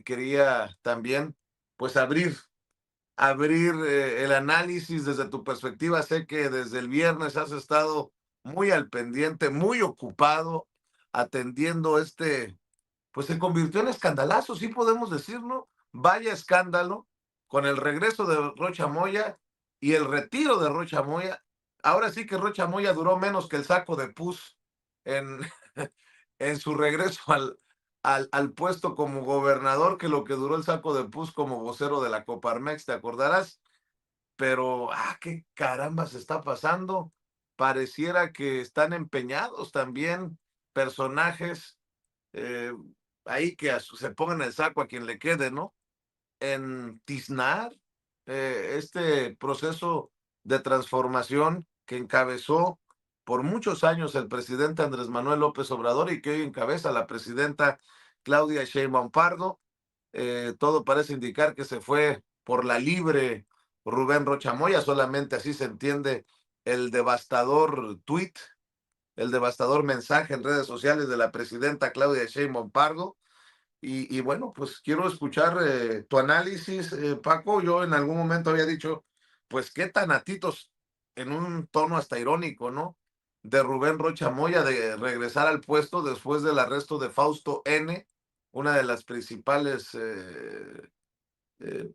quería también, pues, abrir el análisis desde tu perspectiva. Sé que desde el viernes has estado muy al pendiente, muy ocupado, atendiendo pues se convirtió en escandalazo, sí podemos decirlo. Vaya escándalo con el regreso de Rocha Moya y el retiro de Rocha Moya. Ahora sí que Rocha Moya duró menos que el saco de pus en, en su regreso al puesto como gobernador, que lo que duró el saco de pus como vocero de la Coparmex, te acordarás. Pero, qué caramba se está pasando. Pareciera que están empeñados también personajes eh, ahí que se pongan el saco a quien le quede, ¿no? En tiznar este proceso de transformación que encabezó por muchos años el presidente Andrés Manuel López Obrador y que hoy encabeza la presidenta Claudia Sheinbaum Pardo. Todo parece indicar que se fue por la libre Rubén Rocha Moya, solamente así se entiende el devastador tuit, el devastador mensaje en redes sociales de la presidenta Claudia Sheinbaum Pardo. Y bueno, pues quiero escuchar tu análisis, Paco. Yo en algún momento había dicho, pues qué tanatitos, en un tono hasta irónico, ¿no? De Rubén Rocha Moya de regresar al puesto después del arresto de Fausto N., una de las principales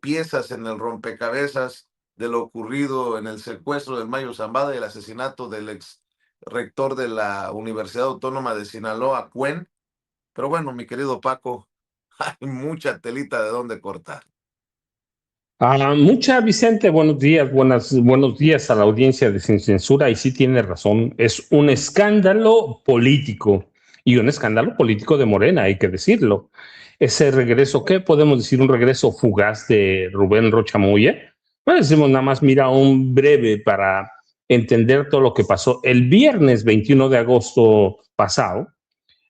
piezas en el rompecabezas de lo ocurrido en el secuestro del Mayo Zambada y el asesinato del ex rector de la Universidad Autónoma de Sinaloa, Cuen. Pero bueno, mi querido Paco, hay mucha telita de dónde cortar. Mucha Vicente, buenos días, buenos días a la audiencia de Sin Censura. Y sí tiene razón, es un escándalo político y un escándalo político de Morena, hay que decirlo. Ese regreso, ¿qué podemos decir? Un regreso fugaz de Rubén Rocha Moya. Pues decimos nada más, mira, un breve para entender todo lo que pasó. El viernes 21 de agosto pasado,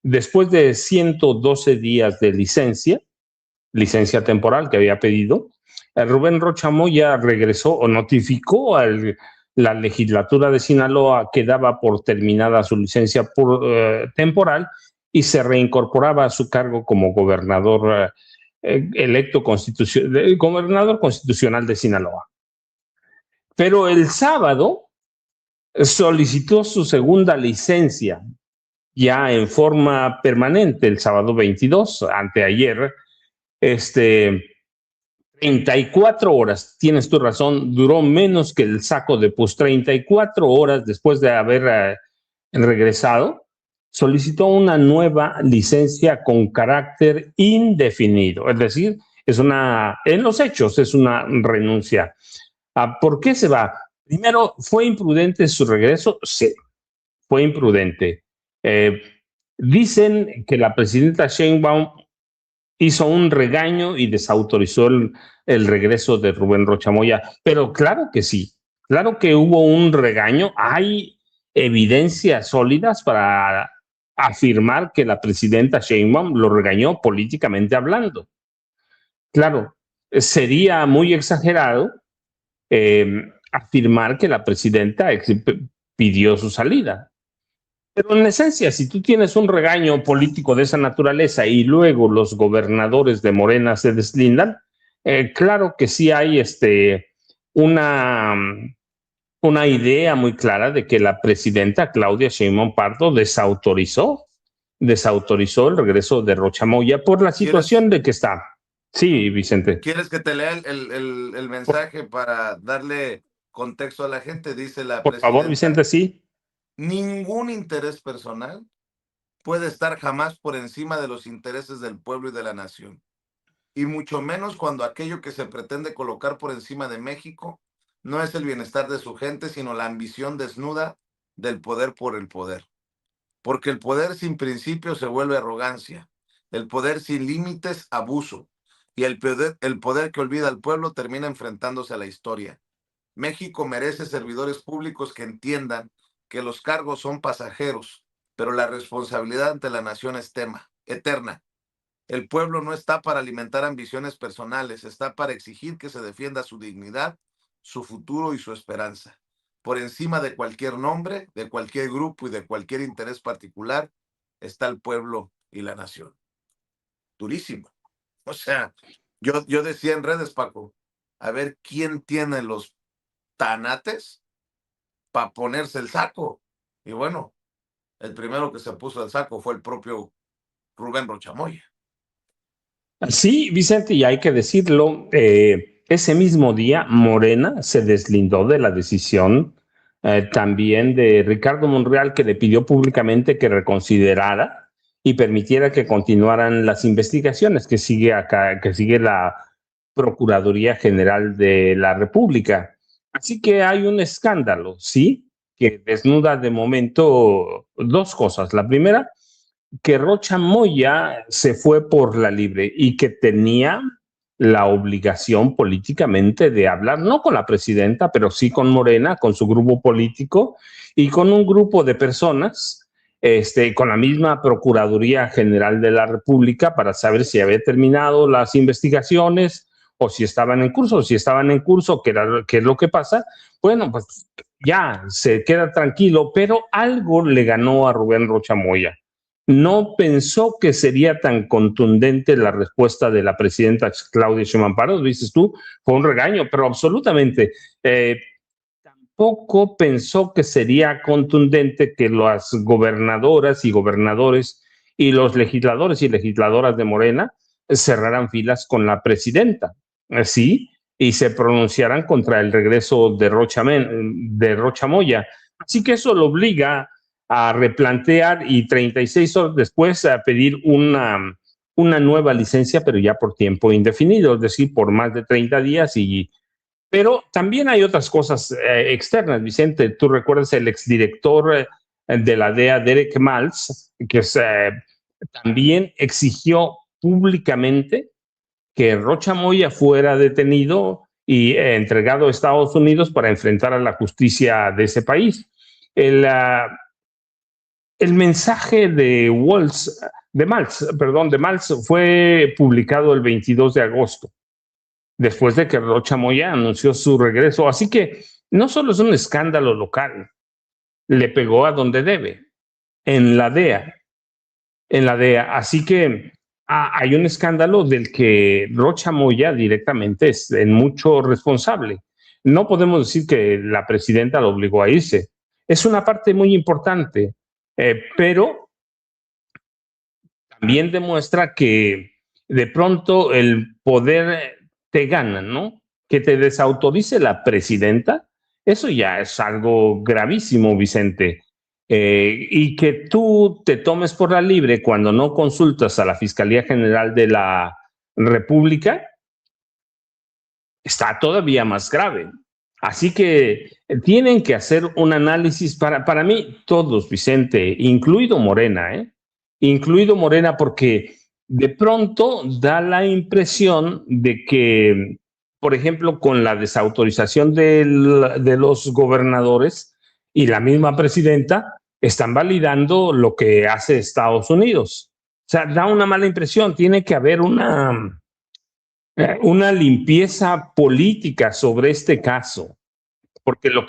después de 112 días de licencia temporal que había pedido, Rubén Rocha Moya regresó o notificó a la legislatura de Sinaloa que daba por terminada su licencia temporal y se reincorporaba a su cargo como gobernador electo gobernador constitucional de Sinaloa. Pero el sábado solicitó su segunda licencia ya en forma permanente, el sábado 22, anteayer, 34 horas, tienes tu razón, duró menos que el saco de pus. 34 horas después de haber regresado, solicitó una nueva licencia con carácter indefinido. Es decir, en los hechos, es una renuncia. ¿Por qué se va? Primero, ¿fue imprudente su regreso? Sí, fue imprudente. Eh, Dicen que la presidenta Sheinbaum hizo un regaño y desautorizó el regreso de Rubén Rocha Moya. Pero claro que sí, claro que hubo un regaño. Hay evidencias sólidas para afirmar que la presidenta Sheinbaum lo regañó políticamente hablando. Claro, sería muy exagerado afirmar que la presidenta pidió su salida. Pero en esencia, si tú tienes un regaño político de esa naturaleza y luego los gobernadores de Morena se deslindan, claro que sí hay una, una idea muy clara de que la presidenta Claudia Sheinbaum Pardo desautorizó el regreso de Rocha Moya por la ¿Quieres, situación de que está. Sí, Vicente. quieres que te lea el Por, mensaje para darle contexto a la gente? Dice la por favor, presidenta, Vicente, sí. ningún interés personal puede estar jamás por encima de los intereses del pueblo y de la nación, y mucho menos cuando aquello que se pretende colocar por encima de México no es el bienestar de su gente, sino la ambición desnuda del poder por el poder. Porque el poder sin principio se vuelve arrogancia, el poder sin límites, abuso, y el poder que olvida al pueblo termina enfrentándose a la historia. México merece servidores públicos que entiendan que los cargos son pasajeros, pero la responsabilidad ante la nación es eterna. El pueblo no está para alimentar ambiciones personales, está para exigir que se defienda su dignidad, su futuro y su esperanza. Por encima de cualquier nombre, de cualquier grupo y de cualquier interés particular, está el pueblo y la nación. Durísimo. O sea, yo decía en redes, Paco, a ver quién tiene los tanates para ponerse el saco. Y bueno, el primero que se puso el saco fue el propio Rubén Rocha Moya. Sí, Vicente, y hay que decirlo, ese mismo día Morena se deslindó de la decisión también de Ricardo Monreal, que le pidió públicamente que reconsiderara y permitiera que continuaran las investigaciones que sigue acá, que sigue la Procuraduría General de la República. Así que hay un escándalo, ¿sí? Que desnuda de momento dos cosas. La primera, que Rocha Moya se fue por la libre y que tenía la obligación políticamente de hablar, no con la presidenta, pero sí con Morena, con su grupo político y con un grupo de personas, con la misma Procuraduría General de la República para saber si había terminado las investigaciones o si estaban en curso. Si estaban en curso, ¿qué es lo que pasa? Bueno, pues ya se queda tranquilo, pero algo le ganó a Rubén Rocha Moya. No pensó que sería tan contundente la respuesta de la presidenta Claudia Sheinbaum Pardo, dices tú, fue un regaño, pero absolutamente. Tampoco pensó que sería contundente que las gobernadoras y gobernadores y los legisladores y legisladoras de Morena cerraran filas con la presidenta, ¿sí? Y se pronunciaran contra el regreso de Rocha Moya. Así que eso lo obliga a replantear y 36 horas después a pedir una nueva licencia, pero ya por tiempo indefinido, es decir, por más de 30 días. Pero también hay otras cosas externas, Vicente. Tú recuerdas el exdirector de la DEA, Derek Maltz, que también exigió públicamente que Rocha Moya fuera detenido y entregado a Estados Unidos para enfrentar a la justicia de ese país. El mensaje de Maltz fue publicado el 22 de agosto, después de que Rocha Moya anunció su regreso. Así que no solo es un escándalo local, le pegó a donde debe, en la DEA, en la DEA. Así que hay un escándalo del que Rocha Moya directamente es en mucho responsable. No podemos decir que la presidenta lo obligó a irse. Es una parte muy importante, pero también demuestra que de pronto el poder te gana, ¿no? Que te desautorice la presidenta, eso ya es algo gravísimo, Vicente. Y que tú te tomes por la libre cuando no consultas a la Fiscalía General de la República, está todavía más grave. Así que tienen que hacer un análisis para mí, todos, Vicente, incluido Morena, incluido Morena, porque de pronto da la impresión de que, por ejemplo, con la desautorización de los gobernadores y la misma presidenta, están validando lo que hace Estados Unidos. O sea, da una mala impresión, tiene que haber una limpieza política sobre este caso, porque lo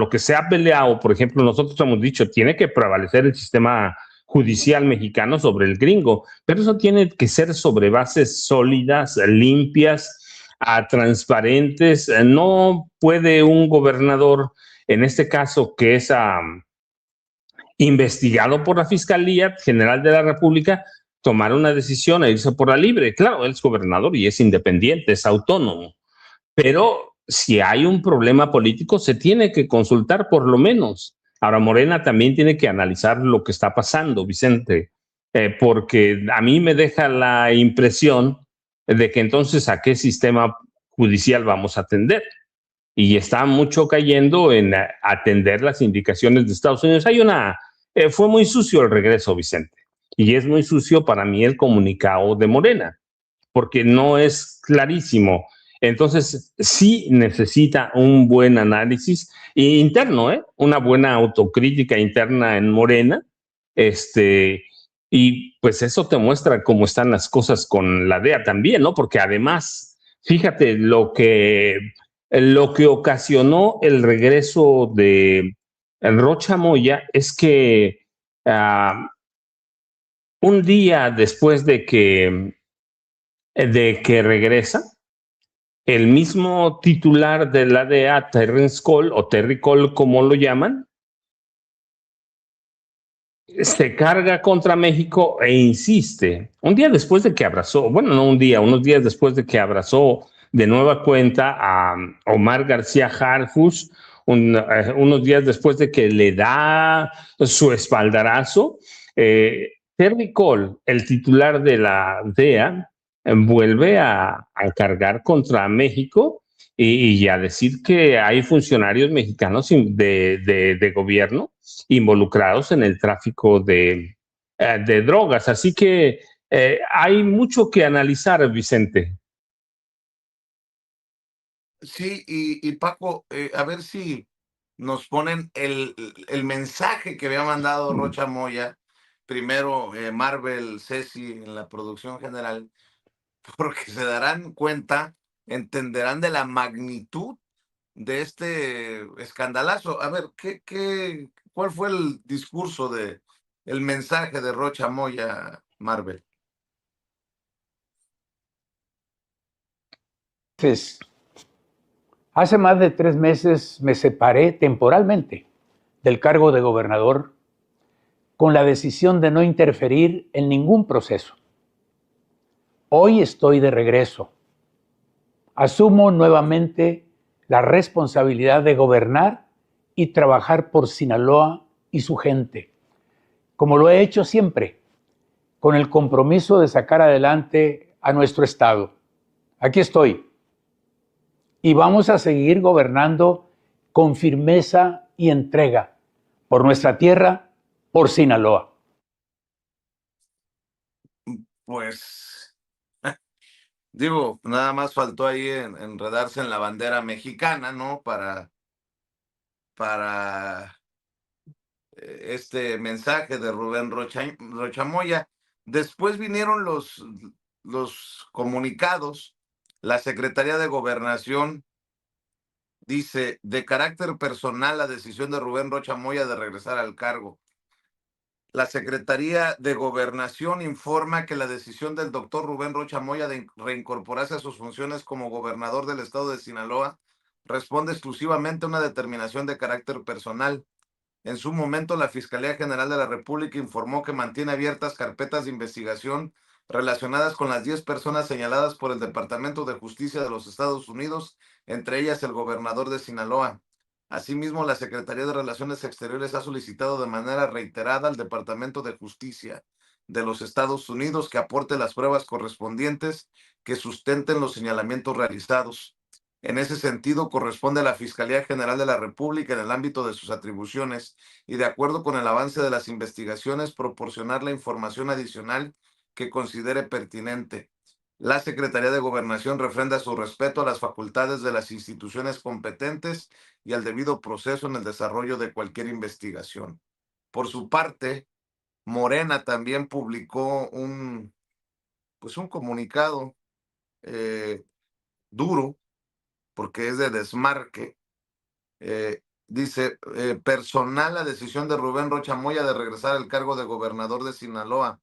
que se ha peleado, por ejemplo, nosotros hemos dicho, tiene que prevalecer el sistema judicial mexicano sobre el gringo, pero eso tiene que ser sobre bases sólidas, limpias, transparentes. No puede un gobernador, en este caso que es investigado por la Fiscalía General de la República, tomar una decisión e irse por la libre. Claro, él es gobernador y es independiente, es autónomo, pero si hay un problema político, se tiene que consultar por lo menos. Ahora, Morena también tiene que analizar lo que está pasando, Vicente, porque a mí me deja la impresión de que entonces a qué sistema judicial vamos a atender. Y está mucho cayendo en atender las indicaciones de Estados Unidos. Fue muy sucio el regreso, Vicente, y es muy sucio para mí el comunicado de Morena, porque no es clarísimo. Entonces, sí necesita un buen análisis interno, una buena autocrítica interna en Morena, y pues eso te muestra cómo están las cosas con la DEA también, ¿no? Porque además, fíjate lo que ocasionó el regreso de Rocha Moya es que un día después de que de que regresa. El mismo titular de la DEA, Terrence Cole, o Terry Cole, como lo llaman, se carga contra México e insiste, un día después de que abrazó, bueno, no un día, unos días después de que abrazó de nueva cuenta a Omar García Harfuch, unos días después de que le da su espaldarazo, Terry Cole, el titular de la DEA, vuelve a cargar contra México y a decir que hay funcionarios mexicanos de gobierno involucrados en el tráfico de drogas. Así que hay mucho que analizar, Vicente. Sí, y Paco, a ver si nos ponen el mensaje que había mandado Rocha Moya, primero Marvel, Ceci en la producción general, porque se darán cuenta, entenderán de la magnitud de este escandalazo. A ver, ¿cuál fue el discurso el mensaje de Rocha Moya, Marvel? Hace más de 3 meses me separé temporalmente del cargo de gobernador con la decisión de no interferir en ningún proceso. Hoy estoy de regreso. Asumo nuevamente la responsabilidad de gobernar y trabajar por Sinaloa y su gente, como lo he hecho siempre, con el compromiso de sacar adelante a nuestro Estado. Aquí estoy. Y vamos a seguir gobernando con firmeza y entrega por nuestra tierra, por Sinaloa. Pues digo, nada más faltó ahí enredarse en la bandera mexicana, ¿no? Para este mensaje de Rubén Rocha Moya. Después vinieron los comunicados. La Secretaría de Gobernación dice, de carácter personal, la decisión de Rubén Rocha Moya de regresar al cargo. La Secretaría de Gobernación informa que la decisión del doctor Rubén Rocha Moya de reincorporarse a sus funciones como gobernador del estado de Sinaloa responde exclusivamente a una determinación de carácter personal. En su momento, la Fiscalía General de la República informó que mantiene abiertas carpetas de investigación relacionadas con las 10 personas señaladas por el Departamento de Justicia de los Estados Unidos, entre ellas el gobernador de Sinaloa. Asimismo, la Secretaría de Relaciones Exteriores ha solicitado de manera reiterada al Departamento de Justicia de los Estados Unidos que aporte las pruebas correspondientes que sustenten los señalamientos realizados. En ese sentido, corresponde a la Fiscalía General de la República, en el ámbito de sus atribuciones y de acuerdo con el avance de las investigaciones, proporcionar la información adicional que considere pertinente. La Secretaría de Gobernación refrenda su respeto a las facultades de las instituciones competentes y al debido proceso en el desarrollo de cualquier investigación. Por su parte, Morena también publicó un comunicado duro, porque es de desmarque. Dice, personal la decisión de Rubén Rocha Moya de regresar al cargo de gobernador de Sinaloa.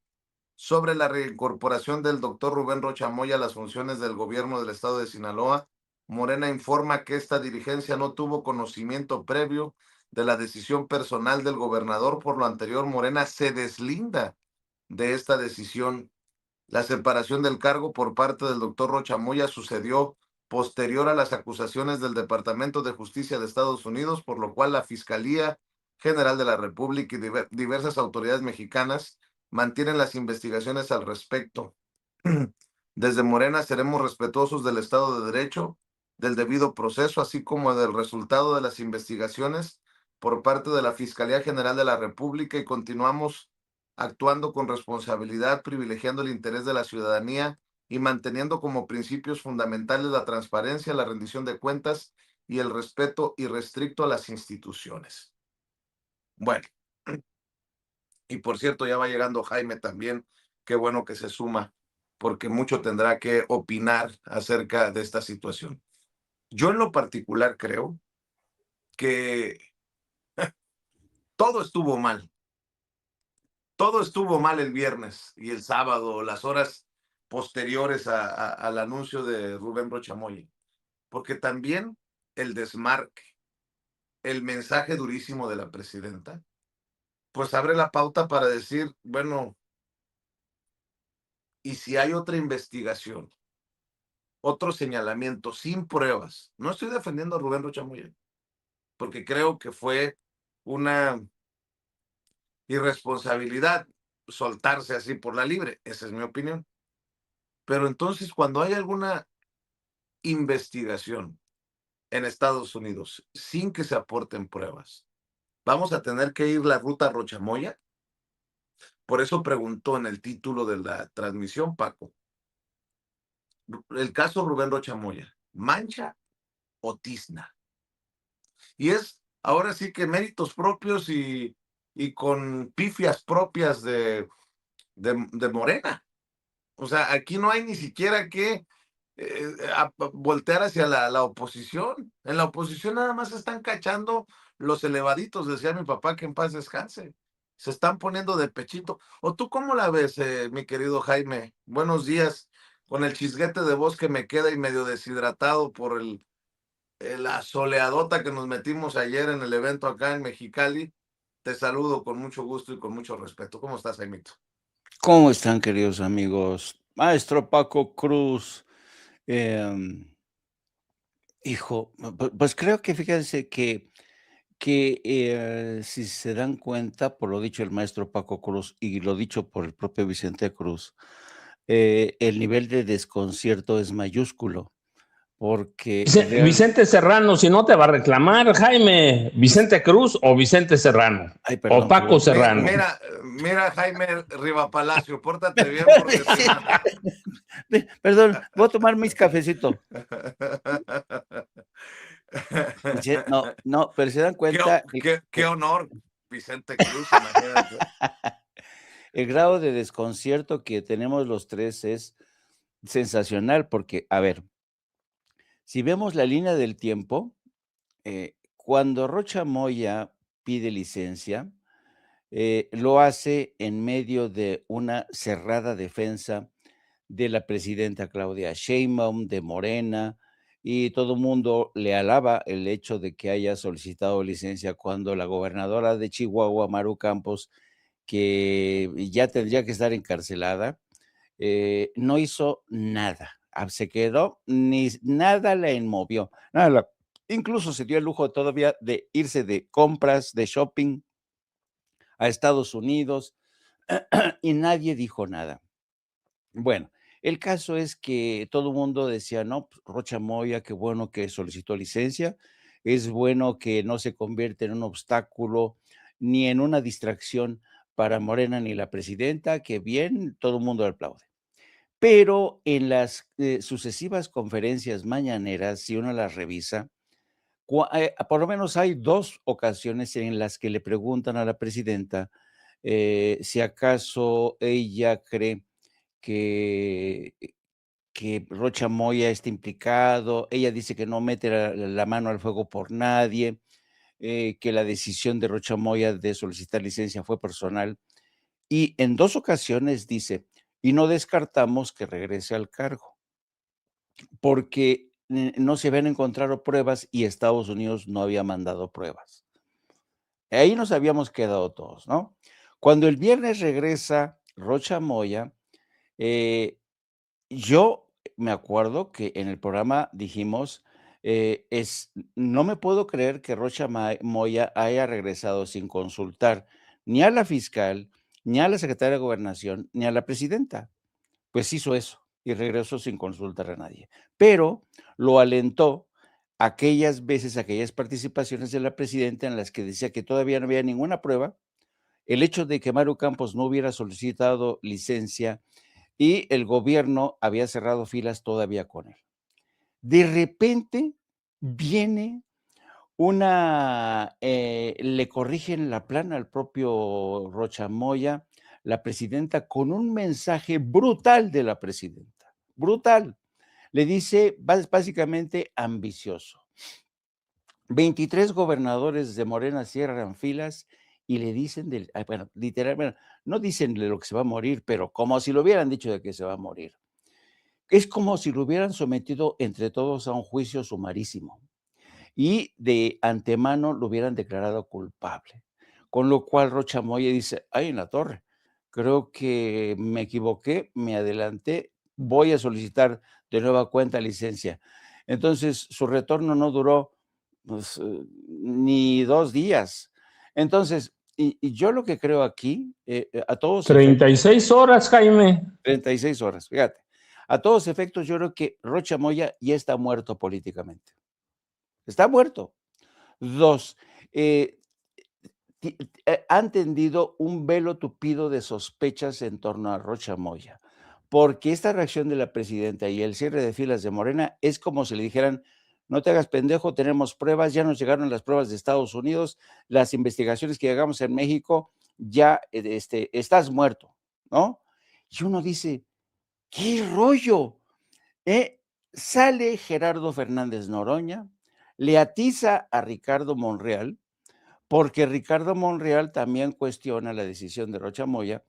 Sobre la reincorporación del doctor Rubén Rocha Moya a las funciones del gobierno del estado de Sinaloa, Morena informa que esta dirigencia no tuvo conocimiento previo de la decisión personal del gobernador. Por lo anterior, Morena se deslinda de esta decisión. La separación del cargo por parte del doctor Rocha Moya sucedió posterior a las acusaciones del Departamento de Justicia de Estados Unidos, por lo cual la Fiscalía General de la República y diversas autoridades mexicanas mantienen las investigaciones al respecto. Desde Morena seremos respetuosos del Estado de Derecho, del debido proceso, así como del resultado de las investigaciones por parte de la Fiscalía General de la República y continuamos actuando con responsabilidad, privilegiando el interés de la ciudadanía y manteniendo como principios fundamentales la transparencia, la rendición de cuentas y el respeto irrestricto a las instituciones. Bueno, y por cierto, ya va llegando Jaime también. Qué bueno que se suma, porque mucho tendrá que opinar acerca de esta situación. Yo en lo particular creo que todo estuvo mal. Todo estuvo mal el viernes y el sábado, las horas posteriores al anuncio de Rubén Rocha Moya, porque también el desmarque, el mensaje durísimo de la presidenta, pues abre la pauta para decir, bueno, y si hay otra investigación, otro señalamiento sin pruebas, no estoy defendiendo a Rubén Rocha Moya, porque creo que fue una irresponsabilidad soltarse así por la libre, esa es mi opinión. Pero entonces, cuando hay alguna investigación en Estados Unidos sin que se aporten pruebas, vamos a tener que ir la ruta Rocha Moya. Por eso preguntó en el título de la transmisión, Paco, el caso Rubén Rocha Moya, ¿mancha o tizna? Y es ahora sí que méritos propios y con pifias propias de Morena. O sea, aquí no hay ni siquiera que voltear hacia la oposición. En la oposición nada más están cachando los elevaditos, decía mi papá, que en paz descanse. Se están poniendo de pechito. ¿O tú cómo la ves, mi querido Jaime? Buenos días. Con el chisguete de voz que me queda y medio deshidratado por la soleadota que nos metimos ayer en el evento acá en Mexicali. Te saludo con mucho gusto y con mucho respeto. ¿Cómo estás, Jaimito? ¿Cómo están, queridos amigos? Maestro Paco Cruz, hijo, pues creo que fíjense que si se dan cuenta, por lo dicho el maestro Paco Cruz y lo dicho por el propio Vicente Cruz, el nivel de desconcierto es mayúsculo, porque Vicente Serrano, si no te va a reclamar, Jaime, Vicente Cruz o Vicente Serrano, Ay, o perdón, Paco perdón. Serrano. Mira, Jaime Rivapalacio, pórtate bien porque Perdón, voy a tomar mis cafecito. No, pero se dan cuenta qué honor, Vicente Cruz, imagínate. el grado de desconcierto que tenemos los tres es sensacional, porque, a ver, si vemos la línea del tiempo, cuando Rocha Moya pide licencia, lo hace en medio de una cerrada defensa de la presidenta Claudia Sheinbaum, de Morena, y todo el mundo le alaba el hecho de que haya solicitado licencia cuando la gobernadora de Chihuahua, Maru Campos, que ya tendría que estar encarcelada, no hizo nada, se quedó, ni nada la inmovió, nada, incluso se dio el lujo todavía de irse de compras, de shopping a Estados Unidos y nadie dijo nada. Bueno, el caso es que todo el mundo decía, no, pues, Rocha Moya, qué bueno que solicitó licencia, es bueno que no se convierte en un obstáculo ni en una distracción para Morena ni la presidenta, que bien, todo el mundo le aplaude. Pero en las sucesivas conferencias mañaneras, si uno las revisa, por lo menos hay 2 ocasiones en las que le preguntan a la presidenta si acaso ella cree que, que Rocha Moya está implicado. Ella dice que no mete la mano al fuego por nadie, que la decisión de Rocha Moya de solicitar licencia fue personal. Y en 2 ocasiones dice, y no descartamos que regrese al cargo, porque no se habían encontrado pruebas y Estados Unidos no había mandado pruebas. Ahí nos habíamos quedado todos, ¿no? Cuando el viernes regresa Rocha Moya, yo me acuerdo que en el programa dijimos, no me puedo creer que Rocha Moya haya regresado sin consultar ni a la fiscal, ni a la secretaria de Gobernación, ni a la presidenta. Pues hizo eso y regresó sin consultar a nadie. Pero lo alentó aquellas veces, aquellas participaciones de la presidenta en las que decía que todavía no había ninguna prueba, el hecho de que Maru Campos no hubiera solicitado licencia y el gobierno había cerrado filas todavía con él. De repente viene le corrigen la plana al propio Rocha Moya, la presidenta, con un mensaje brutal de la presidenta, brutal. Le dice básicamente ambicioso. 23 gobernadores de Morena cierran filas y le dicen, bueno, literalmente, no dicen de lo que se va a morir, pero como si lo hubieran dicho de que se va a morir. Es como si lo hubieran sometido entre todos a un juicio sumarísimo y de antemano lo hubieran declarado culpable. Con lo cual Rocha Moya dice, ay, en la torre, creo que me equivoqué, me adelanté, voy a solicitar de nueva cuenta licencia. Entonces, su retorno no duró pues, ni 2 días. Entonces, y yo lo que creo aquí, a todos efectos, 36 horas, Jaime. 36 horas, fíjate. A todos efectos, yo creo que Rocha Moya ya está muerto políticamente. Está muerto. 2, han tendido un velo tupido de sospechas en torno a Rocha Moya, porque esta reacción de la presidenta y el cierre de filas de Morena es como si le dijeran, no te hagas pendejo, tenemos pruebas, ya nos llegaron las pruebas de Estados Unidos, las investigaciones que llegamos en México, ya estás muerto, ¿no? Y uno dice, ¿qué rollo? Sale Gerardo Fernández Noroña, le atiza a Ricardo Monreal, porque Ricardo Monreal también cuestiona la decisión de Rocha Moya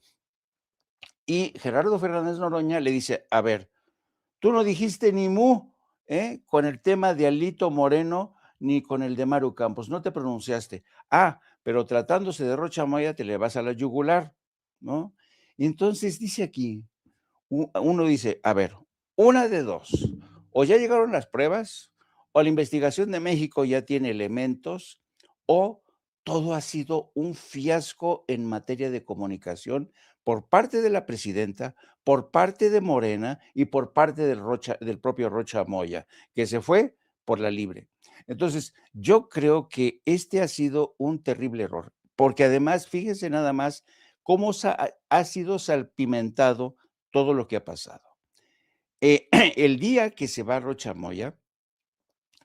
y Gerardo Fernández Noroña le dice, a ver, tú no dijiste ni mu con el tema de Alito Moreno ni con el de Maru Campos, no te pronunciaste. Ah, pero tratándose de Rocha Moya te le vas a la yugular, ¿no? Y entonces dice aquí, uno dice, a ver, una de dos, o ya llegaron las pruebas, o la investigación de México ya tiene elementos, o todo ha sido un fiasco en materia de comunicación por parte de la presidenta, por parte de Morena y por parte del propio Rocha Moya, que se fue por la libre. Entonces, yo creo que este ha sido un terrible error, porque además, fíjense nada más cómo ha sido salpimentado todo lo que ha pasado. El día que se va Rocha Moya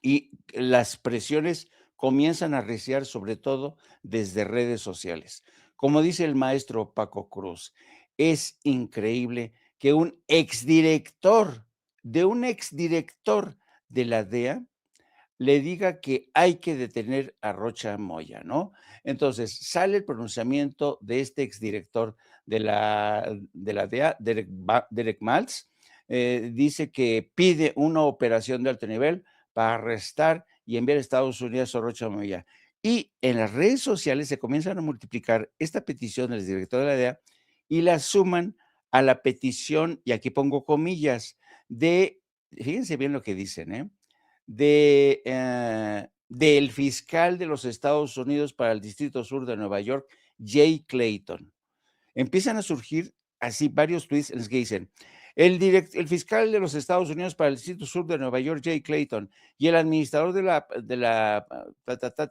y las presiones comienzan a arreciar, sobre todo desde redes sociales. Como dice el maestro Paco Cruz, es increíble que un exdirector de la DEA le diga que hay que detener a Rocha Moya, ¿no? Entonces, sale el pronunciamiento de este exdirector de la DEA, Derek Maltz, dice que pide una operación de alto nivel para arrestar y enviar a Estados Unidos a Rocha Moya. Y en las redes sociales se comienzan a multiplicar esta petición del director de la DEA y la suman a la petición, y aquí pongo comillas, fíjense bien lo que dicen, del fiscal de los Estados Unidos para el Distrito Sur de Nueva York, Jay Clayton. Empiezan a surgir así varios tweets en los que dicen, el fiscal de los Estados Unidos para el Distrito Sur de Nueva York, Jay Clayton, y el administrador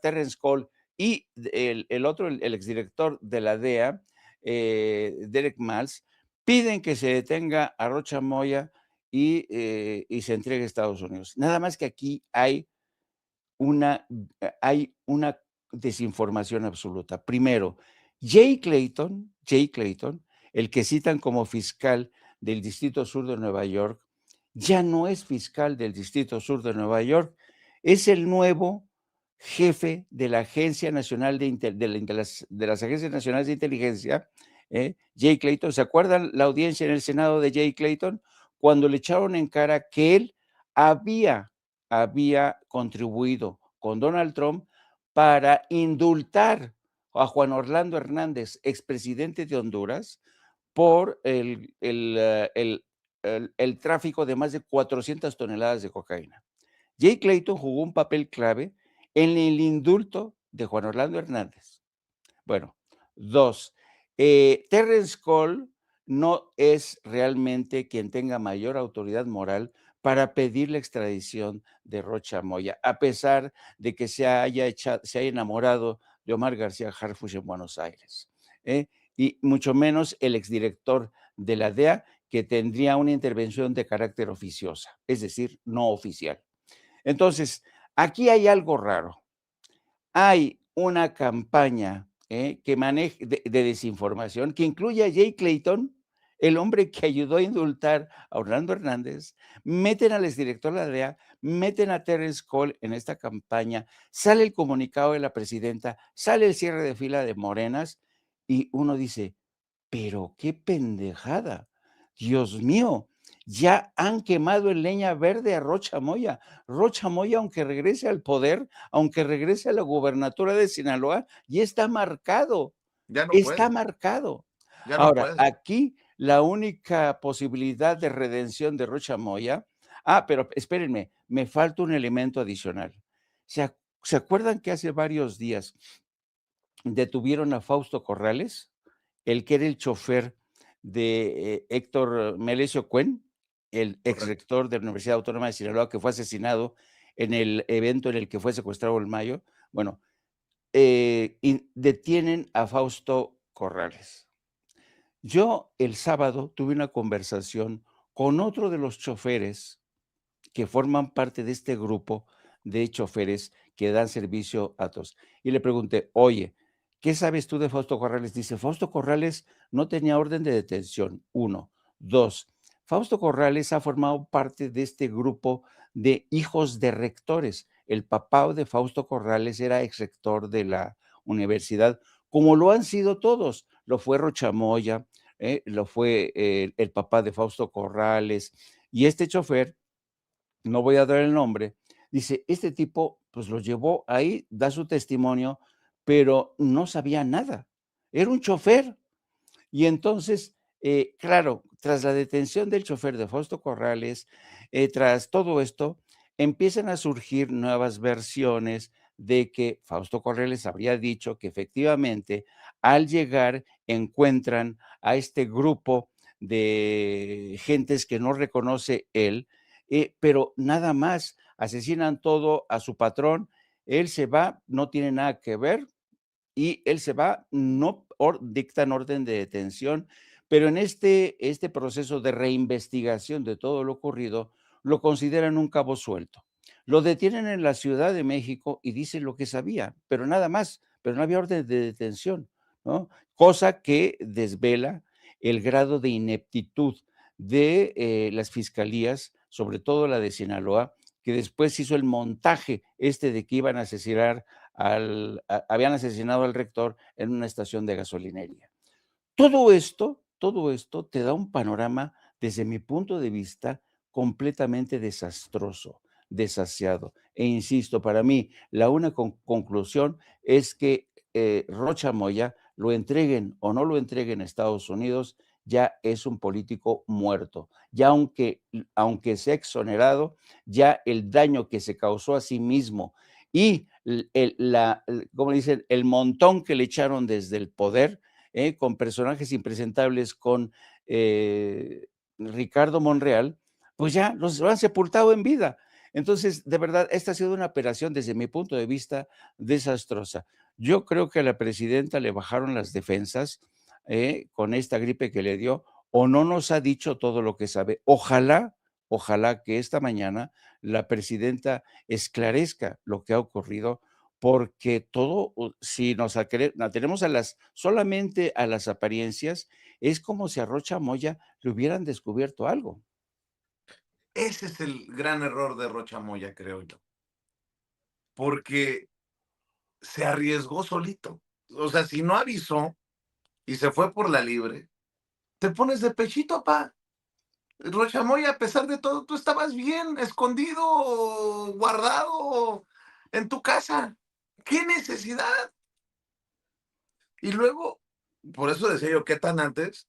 Terrence Cole, y el otro, el exdirector de la DEA, Derek Maltz, piden que se detenga a Rocha Moya y se entregue a Estados Unidos. Nada más que aquí hay una desinformación absoluta. Primero, Jay Clayton, el que citan como fiscal del Distrito Sur de Nueva York, ya no es fiscal del Distrito Sur de Nueva York, es el nuevo jefe de la Agencia Nacional de las Agencias Nacionales de Inteligencia, Jay Clayton. ¿Se acuerdan la audiencia en el Senado de Jay Clayton? Cuando le echaron en cara que él había contribuido con Donald Trump para indultar a Juan Orlando Hernández, expresidente de Honduras, por el tráfico de más de 400 toneladas de cocaína. Jay Clayton jugó un papel clave en el indulto de Juan Orlando Hernández. Bueno, 2, Terrence Cole no es realmente quien tenga mayor autoridad moral para pedir la extradición de Rocha Moya, a pesar de que se haya enamorado de Omar García Harfuch en Buenos Aires, y mucho menos el exdirector de la DEA, que tendría una intervención de carácter oficiosa, es decir, no oficial. Entonces, aquí hay algo raro. Hay una campaña que maneja de desinformación que incluye a Jay Clayton, el hombre que ayudó a indultar a Orlando Hernández, meten al exdirector de la DEA, meten a Terrence Cole en esta campaña, sale el comunicado de la presidenta, sale el cierre de fila de Morenas y uno dice, pero qué pendejada, Dios mío, ya han quemado en leña verde a Rocha Moya. Rocha Moya, aunque regrese al poder, aunque regrese a la gubernatura de Sinaloa, ya está marcado, Ya no está puede, marcado. ya no Ahora, puede. aquí la única posibilidad de redención de Rocha Moya, pero espérenme, me falta un elemento adicional. ¿Se acuerdan que hace varios días detuvieron a Fausto Corrales, el que era el chofer de Héctor Melesio Cuen, el ex Correcto. rector de la Universidad Autónoma de Sinaloa, que fue asesinado en el evento en el que fue secuestrado el Mayo? Bueno, y detienen a Fausto Corrales. Yo el sábado tuve una conversación con otro de los choferes que forman parte de este grupo de choferes que dan servicio a todos. Y le pregunté, oye, ¿qué sabes tú de Fausto Corrales? Dice, Fausto Corrales no tenía orden de detención, uno. Dos, Fausto Corrales ha formado parte de este grupo de hijos de rectores. El papá de Fausto Corrales era ex rector de la universidad, como lo han sido todos. Lo fue Rochamoya, lo fue el papá de Fausto Corrales, y este chofer, no voy a dar el nombre, dice, este tipo pues lo llevó ahí, da su testimonio, pero no sabía nada. Era un chofer. Y entonces, claro, tras la detención del chofer de Fausto Corrales, tras todo esto, empiezan a surgir nuevas versiones de que Fausto Corrales habría dicho que efectivamente al llegar encuentran a este grupo de gentes que no reconoce él, pero nada más, asesinan todo a su patrón, él se va, no tiene nada que ver, y él se va, no dictan orden de detención, pero en este proceso de reinvestigación de todo lo ocurrido, lo consideran un cabo suelto. Lo detienen en la Ciudad de México y dicen lo que sabía, pero nada más, pero no había orden de detención, ¿no? Cosa que desvela el grado de ineptitud de las fiscalías, sobre todo la de Sinaloa, que después hizo el montaje de que iban a asesinar habían asesinado al rector en una estación de gasolinería. Todo esto te da un panorama, desde mi punto de vista, completamente desastroso, desasiado. E insisto, para mí, la única conclusión es que Rocha Moya, lo entreguen o no lo entreguen a Estados Unidos, ya es un político muerto. Ya aunque sea exonerado, ya el daño que se causó a sí mismo y como dicen, el montón que le echaron desde el poder, con personajes impresentables, con Ricardo Monreal, pues ya los han sepultado en vida. Entonces, de verdad, esta ha sido una operación, desde mi punto de vista, desastrosa. Yo creo que a la presidenta le bajaron las defensas con esta gripe que le dio, o no nos ha dicho todo lo que sabe. Ojalá que esta mañana la presidenta esclarezca lo que ha ocurrido, porque todo, si nos atenemos solamente a las apariencias, es como si a Rocha Moya le hubieran descubierto algo. Ese es el gran error de Rocha Moya, creo yo, porque se arriesgó solito. O sea, si no avisó y se fue por la libre, te pones de pechito, pa. Rocha Moya, a pesar de todo, tú estabas bien, escondido, guardado en tu casa. ¿Qué necesidad? Y luego, por eso decía yo, ¿qué tan antes?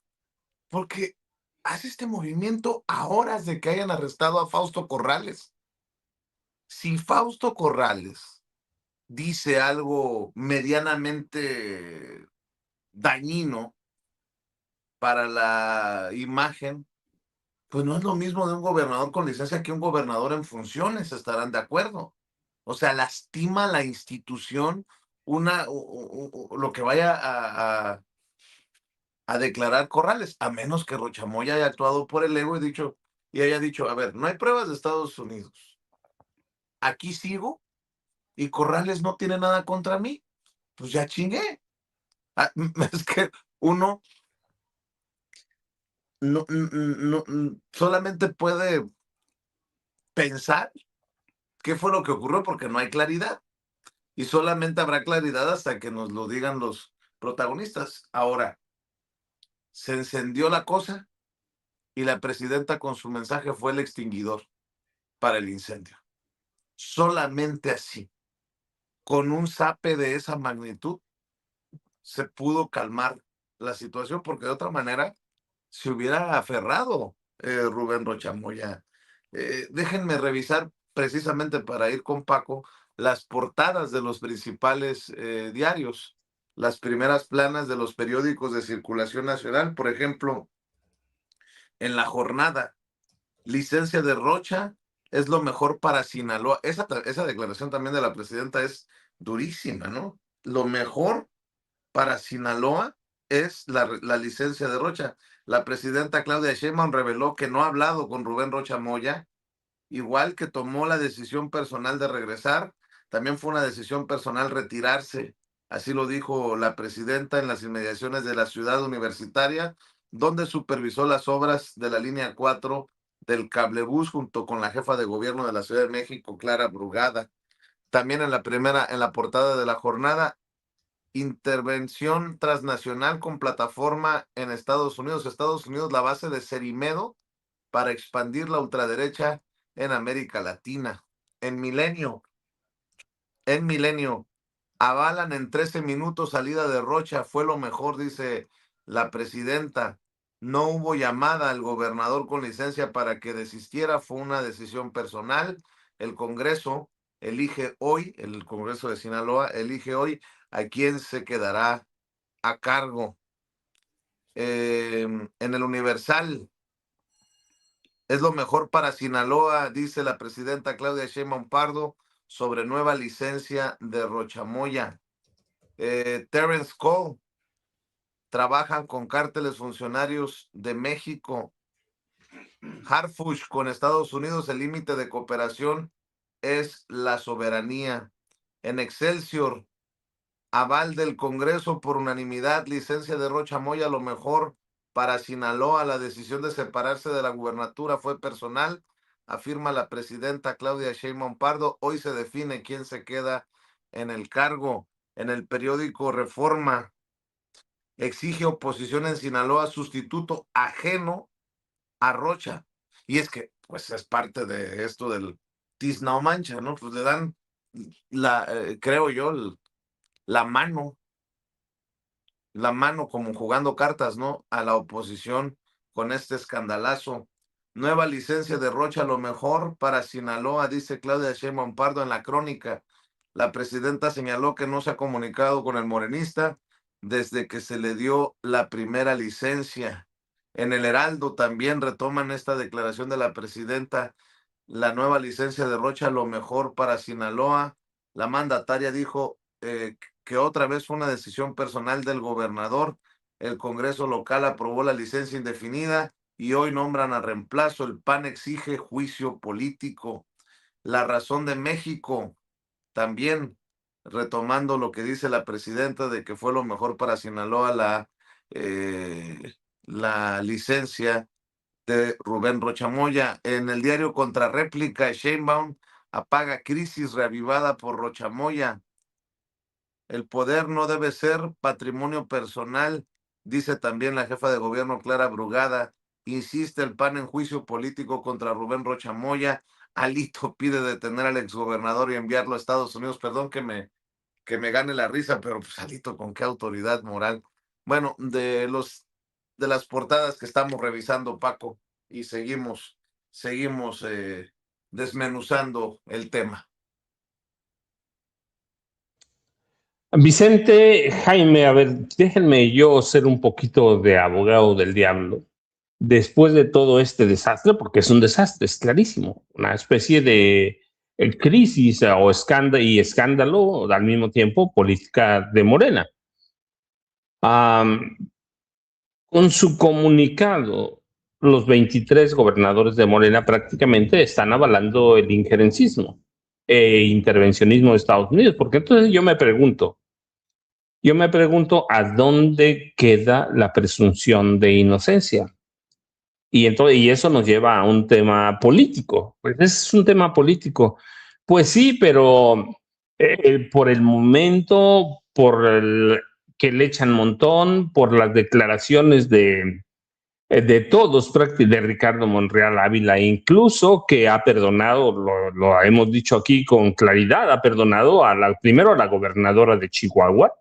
Porque hace este movimiento a horas de que hayan arrestado a Fausto Corrales. Si Fausto Corrales dice algo medianamente dañino para la imagen, pues no es lo mismo de un gobernador con licencia que un gobernador en funciones, estarán de acuerdo. O sea, lastima la institución lo que vaya a declarar Corrales, a menos que Rochamoya haya actuado por el ego y haya dicho, a ver, no hay pruebas de Estados Unidos. Aquí sigo y Corrales no tiene nada contra mí. Pues ya chingué. Es que uno no, solamente puede pensar qué fue lo que ocurrió porque no hay claridad. Y solamente habrá claridad hasta que nos lo digan los protagonistas. Ahora, se encendió la cosa y la presidenta con su mensaje fue el extinguidor para el incendio. Solamente así, con un zape de esa magnitud, se pudo calmar la situación, porque de otra manera se hubiera aferrado Rubén Rocha Moya. Déjenme revisar precisamente para ir con Paco las portadas de los principales diarios, las primeras planas de los periódicos de circulación nacional. Por ejemplo, en La Jornada, licencia de Rocha es lo mejor para Sinaloa. Esa declaración también de la presidenta es durísima, ¿no? Lo mejor para Sinaloa es la licencia de Rocha. La presidenta Claudia Sheinbaum reveló que no ha hablado con Rubén Rocha Moya, igual que tomó la decisión personal de regresar, también fue una decisión personal retirarse. Así lo dijo la presidenta en las inmediaciones de la ciudad universitaria, donde supervisó las obras de la línea 4 del cablebús junto con la jefa de gobierno de la Ciudad de México, Clara Brugada. También en la portada de La Jornada, intervención transnacional con plataforma en Estados Unidos. Estados Unidos, la base de Cerimedo para expandir la ultraderecha en América Latina. En Milenio, avalan en 13 minutos salida de Rocha, fue lo mejor, dice la presidenta. No hubo llamada al gobernador con licencia para que desistiera, fue una decisión personal. El Congreso elige hoy, el Congreso de Sinaloa elige hoy a quién se quedará a cargo. En el Universal, es lo mejor para Sinaloa, dice la presidenta Claudia Sheinbaum Pardo sobre nueva licencia de Rocha Moya. Terence Cole, trabajan con cárteles funcionarios de México. Harfush con Estados Unidos, el límite de cooperación es la soberanía. En Excelsior, aval del Congreso por unanimidad, licencia de Rocha Moya, lo mejor para Sinaloa. La decisión de separarse de la gubernatura fue personal, afirma la presidenta Claudia Sheinbaum Pardo. Hoy se define quién se queda en el cargo. En el periódico Reforma, exige oposición en Sinaloa sustituto ajeno a Rocha. Y es que, pues, es parte de esto del tizna o mancha, ¿no? Pues le dan, creo yo, la mano como jugando cartas, ¿no? A la oposición con este escandalazo. Nueva licencia de Rocha, lo mejor para Sinaloa, dice Claudia Sheinbaum Pardo en La Crónica. La presidenta señaló que no se ha comunicado con el morenista desde que se le dio la primera licencia. En el Heraldo también retoman esta declaración de la presidenta. La nueva licencia de Rocha, lo mejor para Sinaloa. La mandataria dijo que otra vez fue una decisión personal del gobernador. El Congreso local aprobó la licencia indefinida y hoy nombran a reemplazo. El PAN exige juicio político. La Razón de México, también retomando lo que dice la presidenta de que fue lo mejor para Sinaloa la licencia de Rubén Rocha Moya. En el diario Contrarréplica, Sheinbaum apaga crisis reavivada por Rocha Moya. El poder no debe ser patrimonio personal, dice también la jefa de gobierno Clara Brugada. Insiste el PAN en juicio político contra Rubén Rocha Moya. Alito pide detener al exgobernador y enviarlo a Estados Unidos. Perdón que me gane la risa, pero pues Alito, ¿con qué autoridad moral? Bueno, de las portadas que estamos revisando, Paco, y seguimos desmenuzando el tema. Vicente, Jaime, a ver, déjenme yo ser un poquito de abogado del diablo. Después de todo este desastre, porque es un desastre, es clarísimo, una especie de crisis o escándalo al mismo tiempo política de Morena. Con su comunicado, los 23 gobernadores de Morena prácticamente están avalando el injerencismo e intervencionismo de Estados Unidos, porque entonces yo me pregunto a dónde queda la presunción de inocencia. Y eso nos lleva a un tema político. Pues es un tema político. Pues sí, pero por el momento, que le echan montón, por las declaraciones de de todos, de Ricardo Monreal Ávila, incluso que ha perdonado, lo hemos dicho aquí con claridad, ha perdonado primero a la gobernadora de Chihuahua,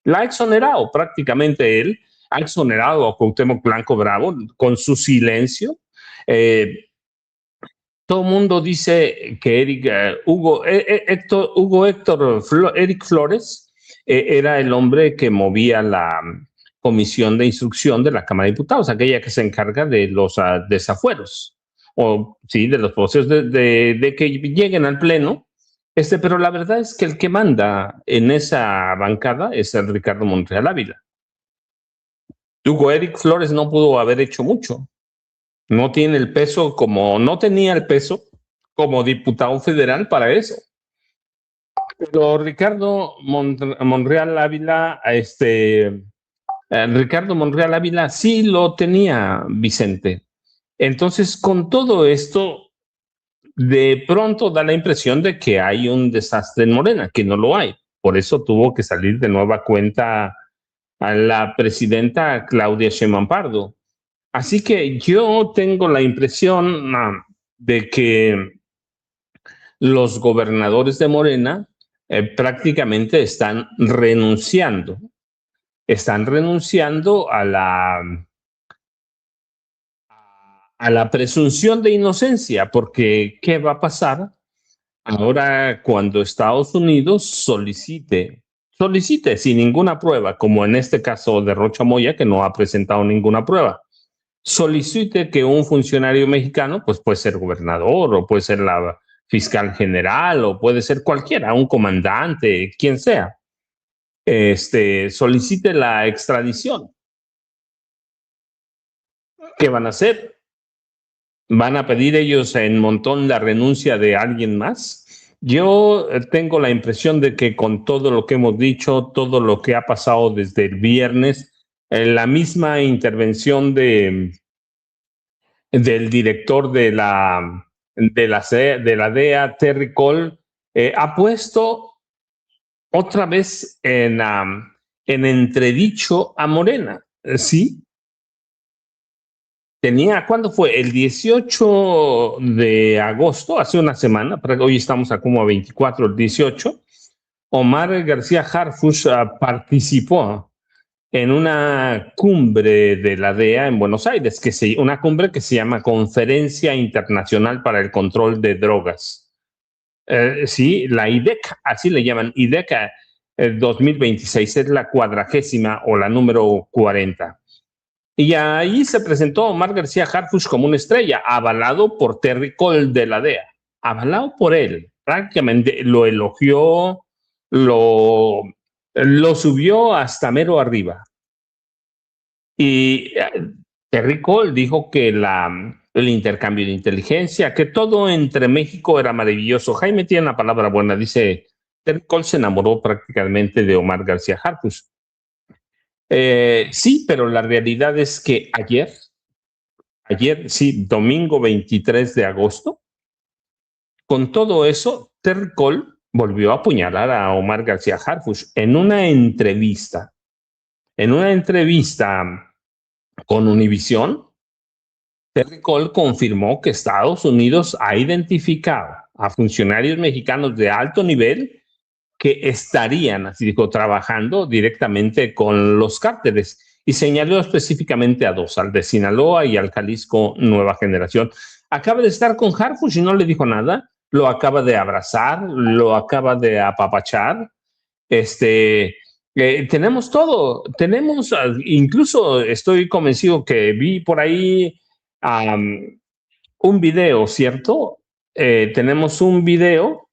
la ha exonerado prácticamente él, ha exonerado a Cuauhtémoc Blanco Bravo con su silencio. Todo el mundo dice que Eric Flores era el hombre que movía la comisión de instrucción de la Cámara de Diputados, aquella que se encarga de los desafueros, o sí, de los procesos de que lleguen al Pleno. Pero la verdad es que el que manda en esa bancada es el Ricardo Monreal Ávila. Eric Flores no pudo haber hecho mucho. No tiene el peso no tenía el peso como diputado federal para eso. Pero Ricardo Monreal Ávila, Ricardo Monreal Ávila sí lo tenía, Vicente. Entonces, con todo esto, de pronto da la impresión de que hay un desastre en Morena, que no lo hay. Por eso tuvo que salir de nueva cuenta a la presidenta Claudia Sheinbaum Pardo. Así que yo tengo la impresión de que los gobernadores de Morena prácticamente están renunciando. Están renunciando a la presunción de inocencia, porque ¿qué va a pasar ahora cuando Estados Unidos solicite sin ninguna prueba, como en este caso de Rocha Moya, que no ha presentado ninguna prueba, solicite que un funcionario mexicano, pues puede ser gobernador o puede ser la fiscal general o puede ser cualquiera, un comandante, quien sea, solicite la extradición? ¿Qué van a hacer? ¿Van a pedir ellos en montón la renuncia de alguien más? Yo tengo la impresión de que con todo lo que hemos dicho, todo lo que ha pasado desde el viernes, la misma intervención del director de la DEA, Terry Cole, ha puesto otra vez en entredicho a Morena. ¿Sí? ¿Cuándo fue? El 18 de agosto, hace una semana, hoy estamos a como a 24, el 18, Omar García Harfuch participó en una cumbre de la DEA en Buenos Aires, una cumbre que se llama Conferencia Internacional para el Control de Drogas. Sí, la IDEC, así le llaman, IDEC 2026, es la 40ª o la número 40. Y ahí se presentó Omar García Harfuch como una estrella, avalado por Terry Cole de la DEA, avalado por él, prácticamente lo elogió, lo subió hasta mero arriba. Y Terry Cole dijo que el intercambio de inteligencia, que todo entre México era maravilloso. Jaime tiene una palabra buena, dice, Terry Cole se enamoró prácticamente de Omar García Harfuch. Sí, pero la realidad es que ayer, sí, domingo 23 de agosto, con todo eso, Terry Cole volvió a apuñalar a Omar García Harfuch en una entrevista con Univisión. Terry Cole confirmó que Estados Unidos ha identificado a funcionarios mexicanos de alto nivel que estarían, así dijo, trabajando directamente con los cárteles, y señaló específicamente a dos, al de Sinaloa y al Jalisco Nueva Generación. Acaba de estar con Harfuch y no le dijo nada, lo acaba de abrazar, lo acaba de apapachar. Tenemos todo, incluso estoy convencido que vi por ahí un video, ¿cierto? Tenemos un video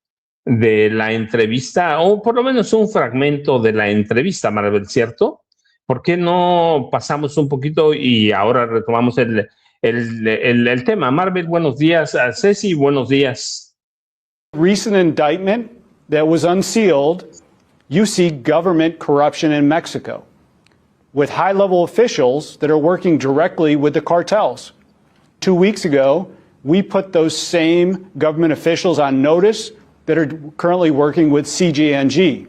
de la entrevista, o por lo menos un fragmento de la entrevista, Maribel, ¿cierto? ¿Por qué no pasamos un poquito y ahora retomamos el tema? Maribel, buenos días. Ceci, buenos días. Recent indictment that was unsealed, you see government corruption in Mexico with high-level officials that are working directly with the cartels. 2 weeks ago, we put those same government officials on notice that are currently working with CJNG.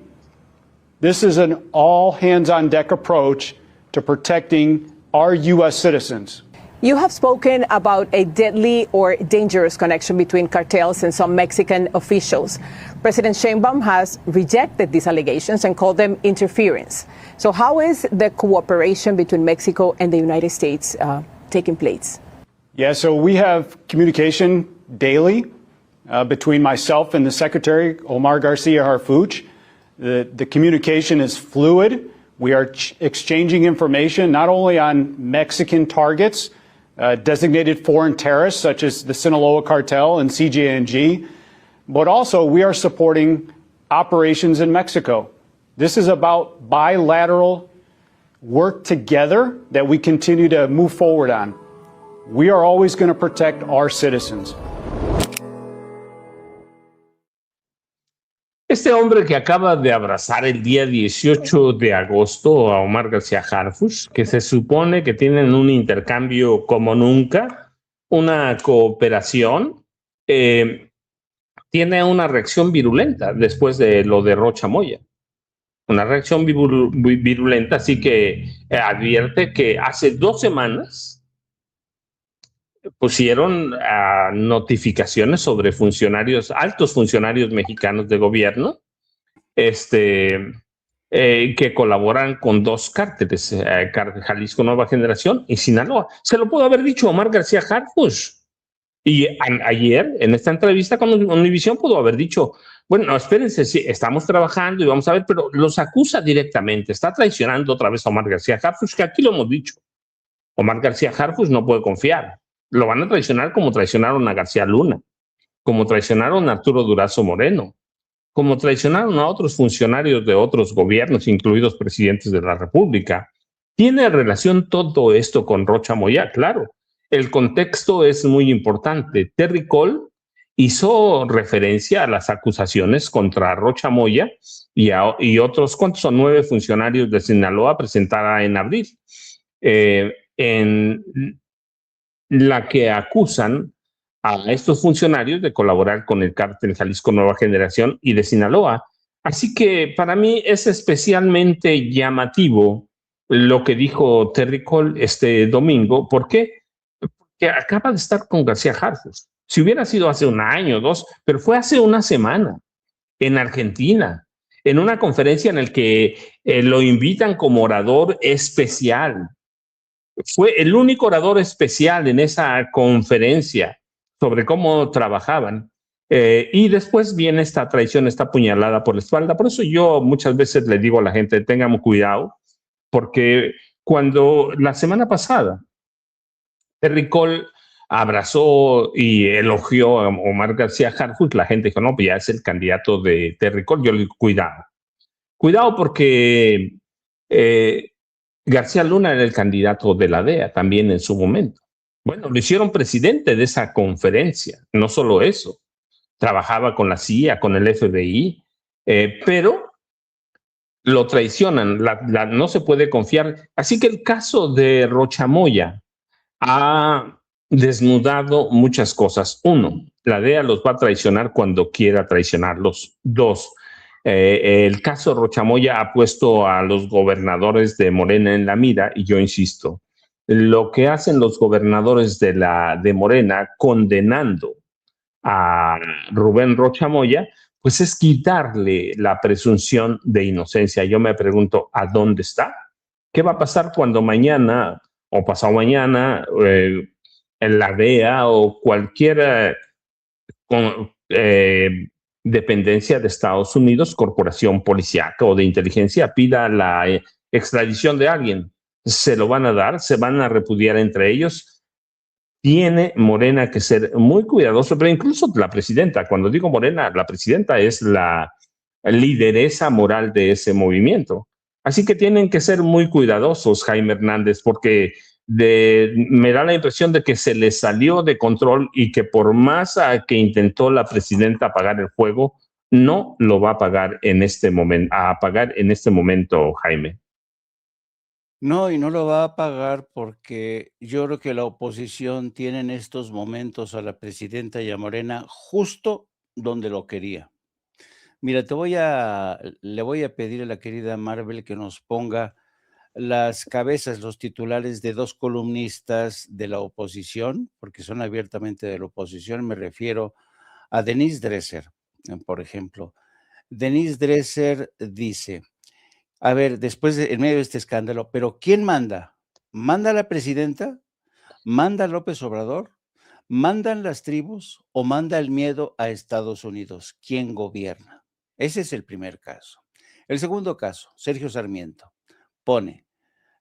This is an all-hands-on-deck approach to protecting our U.S. citizens. You have spoken about a deadly or dangerous connection between cartels and some Mexican officials. President Sheinbaum has rejected these allegations and called them interference. So how is the cooperation between Mexico and the United States taking place? Yeah, so we have communication daily between myself and the Secretary, Omar Garcia Harfuch. The communication is fluid. We are exchanging information not only on Mexican targets, designated foreign terrorists such as the Sinaloa cartel and CJNG, but also we are supporting operations in Mexico. This is about bilateral work together that we continue to move forward on. We are always going to protect our citizens. Este hombre que acaba de abrazar el día 18 de agosto a Omar García Harfuch, que se supone que tienen un intercambio como nunca, una cooperación, tiene una reacción virulenta después de lo de Rocha Moya. Una reacción virulenta, así que advierte que hace 2 semanas pusieron notificaciones sobre funcionarios, altos funcionarios mexicanos de gobierno, que colaboran con 2 cárteles, Jalisco Nueva Generación y Sinaloa. Se lo pudo haber dicho Omar García Harfuch. Y ayer, en esta entrevista con Univisión, pudo haber dicho, bueno, espérense, sí, estamos trabajando y vamos a ver, pero los acusa directamente, está traicionando otra vez a Omar García Harfuch, que aquí lo hemos dicho. Omar García Harfuch no puede confiar. Lo van a traicionar como traicionaron a García Luna, como traicionaron a Arturo Durazo Moreno, como traicionaron a otros funcionarios de otros gobiernos, incluidos presidentes de la República. ¿Tiene relación todo esto con Rocha Moya? Claro. El contexto es muy importante. Terry Cole hizo referencia a las acusaciones contra Rocha Moya y otros, ¿cuántos son? 9 funcionarios de Sinaloa presentada en abril, en la que acusan a estos funcionarios de colaborar con el cártel Jalisco Nueva Generación y de Sinaloa. Así que para mí es especialmente llamativo lo que dijo Terry Cole este domingo. ¿Por qué? Porque acaba de estar con García Harfuch. Si hubiera sido hace 1 año o 2, pero fue hace 1 semana en Argentina, en una conferencia en la que lo invitan como orador especial. Fue el único orador especial en esa conferencia sobre cómo trabajaban. Y después viene esta traición, esta puñalada por la espalda. Por eso yo muchas veces le digo a la gente, tengamos cuidado, porque cuando la semana pasada Terry Cole abrazó y elogió a Omar García Harfuch, la gente dijo, no, pues ya es el candidato de Terry Cole. Yo le digo, cuidado. Cuidado porque García Luna era el candidato de la DEA también en su momento. Bueno, lo hicieron presidente de esa conferencia. No solo eso, trabajaba con la CIA, con el FBI, pero lo traicionan, no se puede confiar. Así que el caso de Rocha Moya ha desnudado muchas cosas. 1, la DEA los va a traicionar cuando quiera traicionarlos. 2, el caso Rocha Moya ha puesto a los gobernadores de Morena en la mira, y yo insisto, lo que hacen los gobernadores de Morena condenando a Rubén Rocha Moya, pues es quitarle la presunción de inocencia. Yo me pregunto, ¿a dónde está? ¿Qué va a pasar cuando mañana o pasado mañana en la DEA o cualquier dependencia de Estados Unidos, corporación policíaca o de inteligencia, pida la extradición de alguien? ¿Se lo van a dar? ¿Se van a repudiar entre ellos? Tiene Morena que ser muy cuidadoso, pero incluso la presidenta, cuando digo Morena, la presidenta es la lideresa moral de ese movimiento. Así que tienen que ser muy cuidadosos, Jaime Hernández, porque me da la impresión de que se les salió de control y que por más que intentó la presidenta apagar el fuego, no lo va a apagar en este momento, Jaime. No, y no lo va a pagar porque yo creo que la oposición tiene en estos momentos a la presidenta y a Morena justo donde lo quería. Mira, le voy a pedir a la querida Marvel que nos ponga las cabezas, los titulares de 2 columnistas de la oposición, porque son abiertamente de la oposición, me refiero a Denise Dresser, por ejemplo. Denise Dresser dice, a ver, después en medio de este escándalo, pero ¿quién manda? ¿Manda la presidenta? ¿Manda López Obrador? ¿Mandan las tribus o manda el miedo a Estados Unidos? ¿Quién gobierna? Ese es el primer caso. El segundo caso, Sergio Sarmiento pone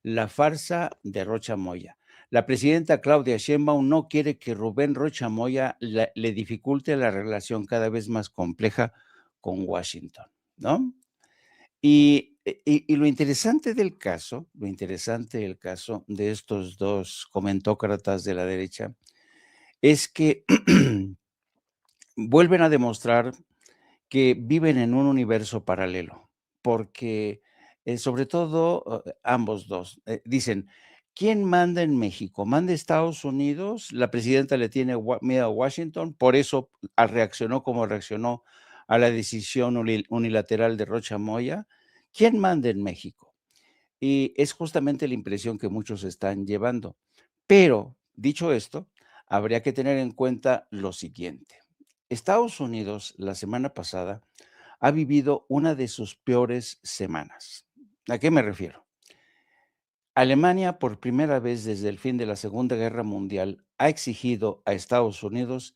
la farsa de Rocha Moya. La presidenta Claudia Sheinbaum no quiere que Rubén Rocha Moya le dificulte la relación cada vez más compleja con Washington, ¿no? Y lo interesante del caso de estos 2 comentócratas de la derecha es que vuelven a demostrar que viven en un universo paralelo, porque, sobre todo, ambos 2, dicen: "¿Quién manda en México? ¿Manda Estados Unidos? La presidenta le tiene miedo a Washington, por eso reaccionó como reaccionó a la decisión unilateral de Rocha Moya. ¿Quién manda en México?". Y es justamente la impresión que muchos están llevando. Pero, dicho esto, habría que tener en cuenta lo siguiente. Estados Unidos, la semana pasada, ha vivido una de sus peores semanas. ¿A qué me refiero? Alemania, por primera vez desde el fin de la Segunda Guerra Mundial, ha exigido a Estados Unidos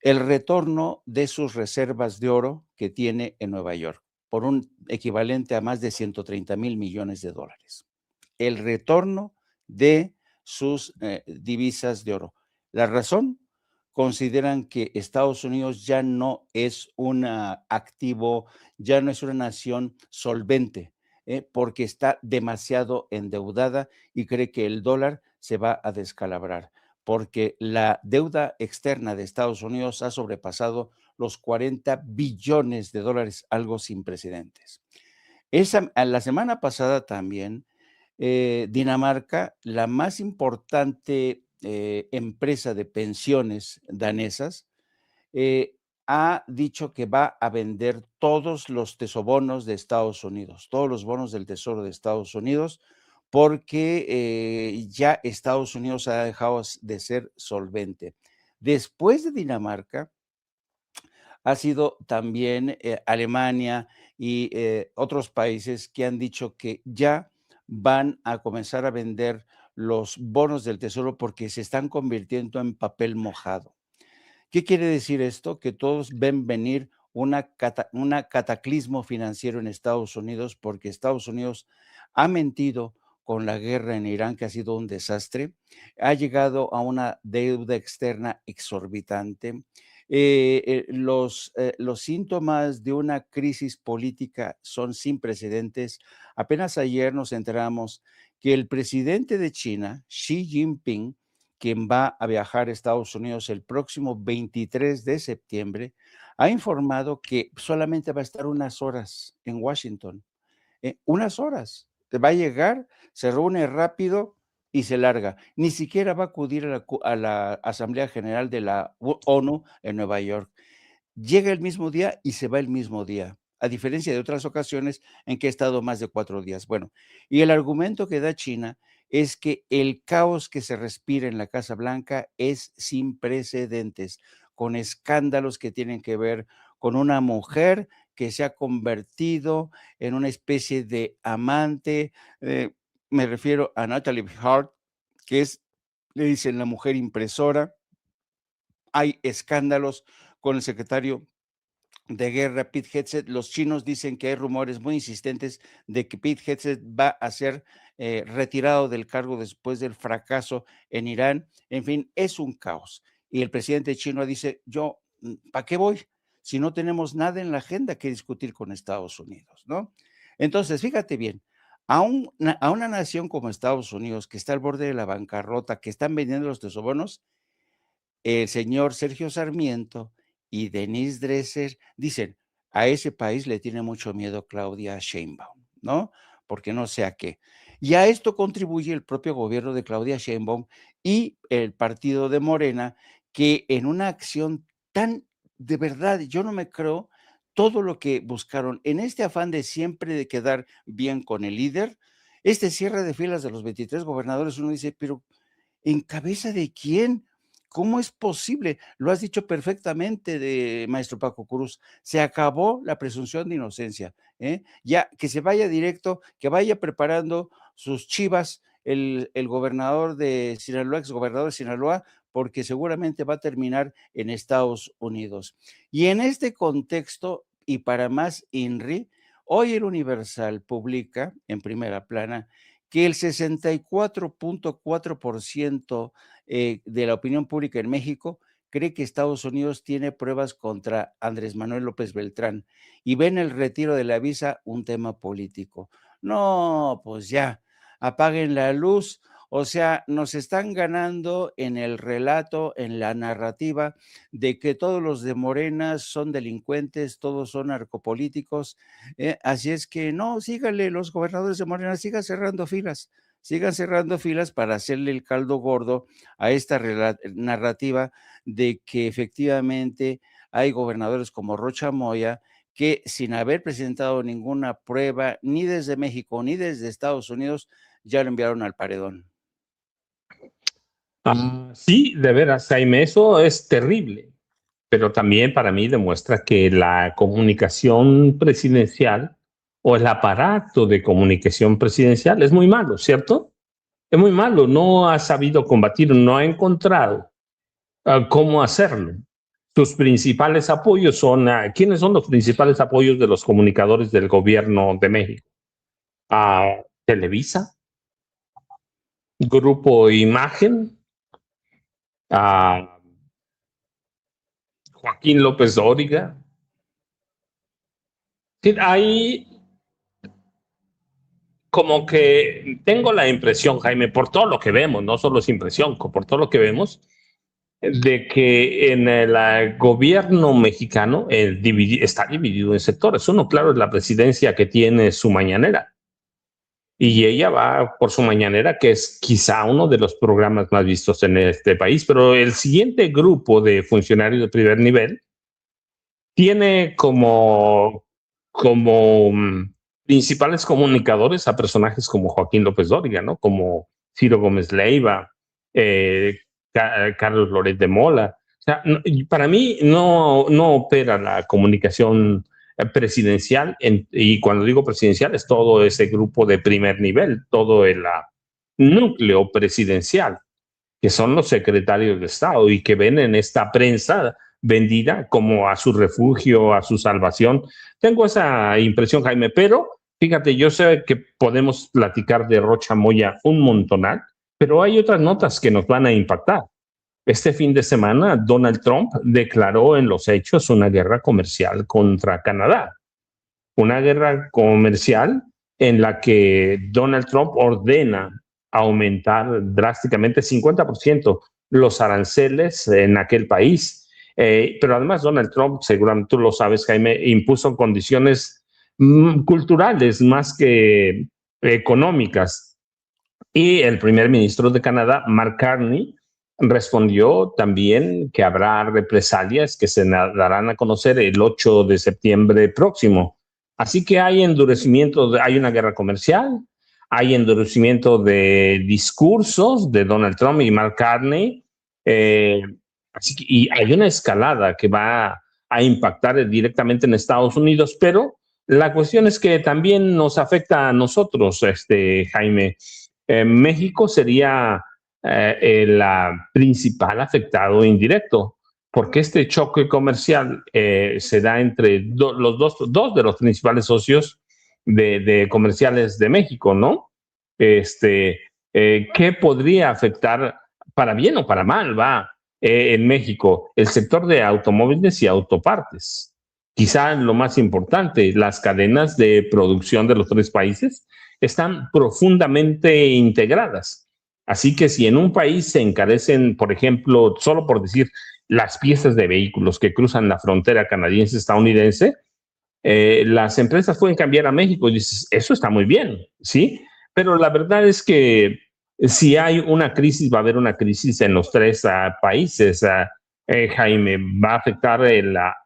el retorno de sus reservas de oro que tiene en Nueva York, por un equivalente a más de 130,000 millones de dólares. El retorno de sus divisas de oro. La razón, consideran que Estados Unidos ya no es un activo, ya no es una nación solvente, porque está demasiado endeudada y cree que el dólar se va a descalabrar, porque la deuda externa de Estados Unidos ha sobrepasado los 40 billones de dólares, algo sin precedentes. La semana pasada también, Dinamarca, la más importante empresa de pensiones danesas, eh, ha dicho que va a vender todos los tesobonos de Estados Unidos, todos los bonos del Tesoro de Estados Unidos, porque ya Estados Unidos ha dejado de ser solvente. Después de Dinamarca, ha sido también Alemania y otros países que han dicho que ya van a comenzar a vender los bonos del Tesoro porque se están convirtiendo en papel mojado. ¿Qué quiere decir esto? Que todos ven venir una cataclismo financiero en Estados Unidos porque Estados Unidos ha mentido con la guerra en Irán, que ha sido un desastre, ha llegado a una deuda externa exorbitante. Los síntomas de una crisis política son sin precedentes. Apenas ayer nos enteramos que el presidente de China, Xi Jinping, quien va a viajar a Estados Unidos el próximo 23 de septiembre, ha informado que solamente va a estar unas horas en Washington, unas horas. Va a llegar, se reúne rápido y se larga. Ni siquiera va a acudir a la Asamblea General de la ONU en Nueva York. Llega el mismo día y se va el mismo día, a diferencia de otras ocasiones en que ha estado más de 4 días. Bueno, y el argumento que da China es que el caos que se respira en la Casa Blanca es sin precedentes, con escándalos que tienen que ver con una mujer que se ha convertido en una especie de amante, me refiero a Natalie Hart, que es, le dicen la mujer impresora. Hay escándalos con el secretario de guerra, Pete Hegseth. Los chinos dicen que hay rumores muy insistentes de que Pete Hegseth va a ser retirado del cargo después del fracaso en Irán. En fin, es un caos. Y el presidente chino dice, yo, ¿para qué voy? Si no tenemos nada en la agenda que discutir con Estados Unidos, ¿no? Entonces, fíjate bien, a una nación como Estados Unidos, que está al borde de la bancarrota, que están vendiendo los tesobonos, el señor Sergio Sarmiento y Denise Dresser dicen, a ese país le tiene mucho miedo Claudia Sheinbaum, ¿no? Porque no sé a qué. Y a esto contribuye el propio gobierno de Claudia Sheinbaum y el partido de Morena, que en una acción tan de verdad, yo no me creo todo lo que buscaron en este afán de siempre de quedar bien con el líder, Este cierre de filas de los 23 gobernadores, uno dice, pero ¿en cabeza de quién? ¿Cómo es posible? Lo has dicho perfectamente, maestro Paco Cruz. Se acabó la presunción de inocencia. Ya que se vaya directo, que vaya preparando sus chivas el gobernador de Sinaloa, exgobernador de Sinaloa, porque seguramente va a terminar en Estados Unidos. Y en este contexto, y para más INRI, hoy el Universal publica en primera plana que el 64.4% de la opinión pública en México cree que Estados Unidos tiene pruebas contra Andrés Manuel López Beltrán y ven el retiro de la visa un tema político. No, pues ya, apaguen la luz. O sea, nos están ganando en el relato, en la narrativa de que todos los de Morena son delincuentes, todos son narcopolíticos. Así es que no, síganle los gobernadores de Morena, sigan cerrando filas para hacerle el caldo gordo a esta narrativa de que efectivamente hay gobernadores como Rocha Moya que sin haber presentado ninguna prueba ni desde México ni desde Estados Unidos ya lo enviaron al paredón. Sí, de veras, Jaime, eso es terrible, pero también para mí demuestra que la comunicación presidencial o el aparato de comunicación presidencial es muy malo, ¿cierto? Es muy malo, no ha sabido combatir, no ha encontrado cómo hacerlo. Sus principales apoyos son, ¿quiénes son los principales apoyos de los comunicadores del gobierno de México? Televisa, Grupo Imagen, Joaquín López Dóriga. Ahí como que tengo la impresión, Jaime, por todo lo que vemos, no solo es impresión, por todo lo que vemos, de que en el gobierno mexicano está dividido en sectores. Uno, claro, es la presidencia que tiene su mañanera. Y ella va por su mañanera, que es quizá uno de los programas más vistos en este país. Pero el siguiente grupo de funcionarios de primer nivel tiene como principales comunicadores a personajes como Joaquín López Dóriga, ¿no? Como Ciro Gómez Leiva, Carlos Loret de Mola. O sea, para mí no opera la comunicación presidencial, y cuando digo presidencial es todo ese grupo de primer nivel, todo el núcleo presidencial, que son los secretarios de Estado y que ven en esta prensa vendida como a su refugio, a su salvación. Tengo esa impresión, Jaime, pero fíjate, yo sé que podemos platicar de Rocha Moya un montonal, pero hay otras notas que nos van a impactar. Este fin de semana, Donald Trump declaró en los hechos una guerra comercial contra Canadá. Una guerra comercial en la que Donald Trump ordena aumentar drásticamente 50% los aranceles en aquel país. Pero además Donald Trump, seguramente tú lo sabes, Jaime, impuso condiciones culturales más que económicas. Y el primer ministro de Canadá, Mark Carney, respondió también que habrá represalias que se darán a conocer el 8 de septiembre próximo. Así que hay endurecimiento, hay una guerra comercial, hay endurecimiento de discursos de Donald Trump y Mark Carney, y hay una escalada que va a impactar directamente en Estados Unidos, pero la cuestión es que también nos afecta a nosotros, Jaime. México sería el principal afectado indirecto, porque este choque comercial se da entre los dos de los principales socios de comerciales de México, ¿no? ¿Qué podría afectar para bien o para mal, en México? El sector de automóviles y autopartes. Quizá lo más importante, las cadenas de producción de los tres países están profundamente integradas. Así que si en un país se encarecen, por ejemplo, solo por decir, las piezas de vehículos que cruzan la frontera canadiense-estadounidense, las empresas pueden cambiar a México y dices, eso está muy bien, ¿sí? Pero la verdad es que si hay una crisis, va a haber una crisis en los tres países. Jaime, va a afectar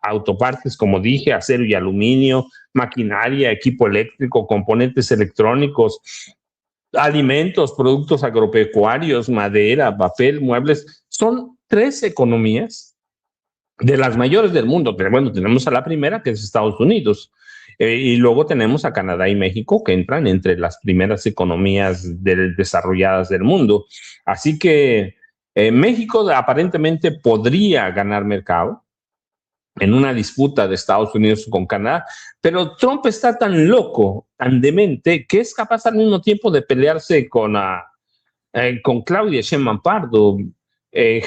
autopartes, como dije, acero y aluminio, maquinaria, equipo eléctrico, componentes electrónicos, alimentos, productos agropecuarios, madera, papel, muebles, son 3 economías de las mayores del mundo. Pero bueno, tenemos a la primera, que es Estados Unidos, y luego tenemos a Canadá y México, que entran entre las primeras economías desarrolladas del mundo. Así que México aparentemente podría ganar mercado en una disputa de Estados Unidos con Canadá, pero Trump está tan loco, tan demente, que es capaz al mismo tiempo de pelearse con Claudia Sheinbaum Pardo,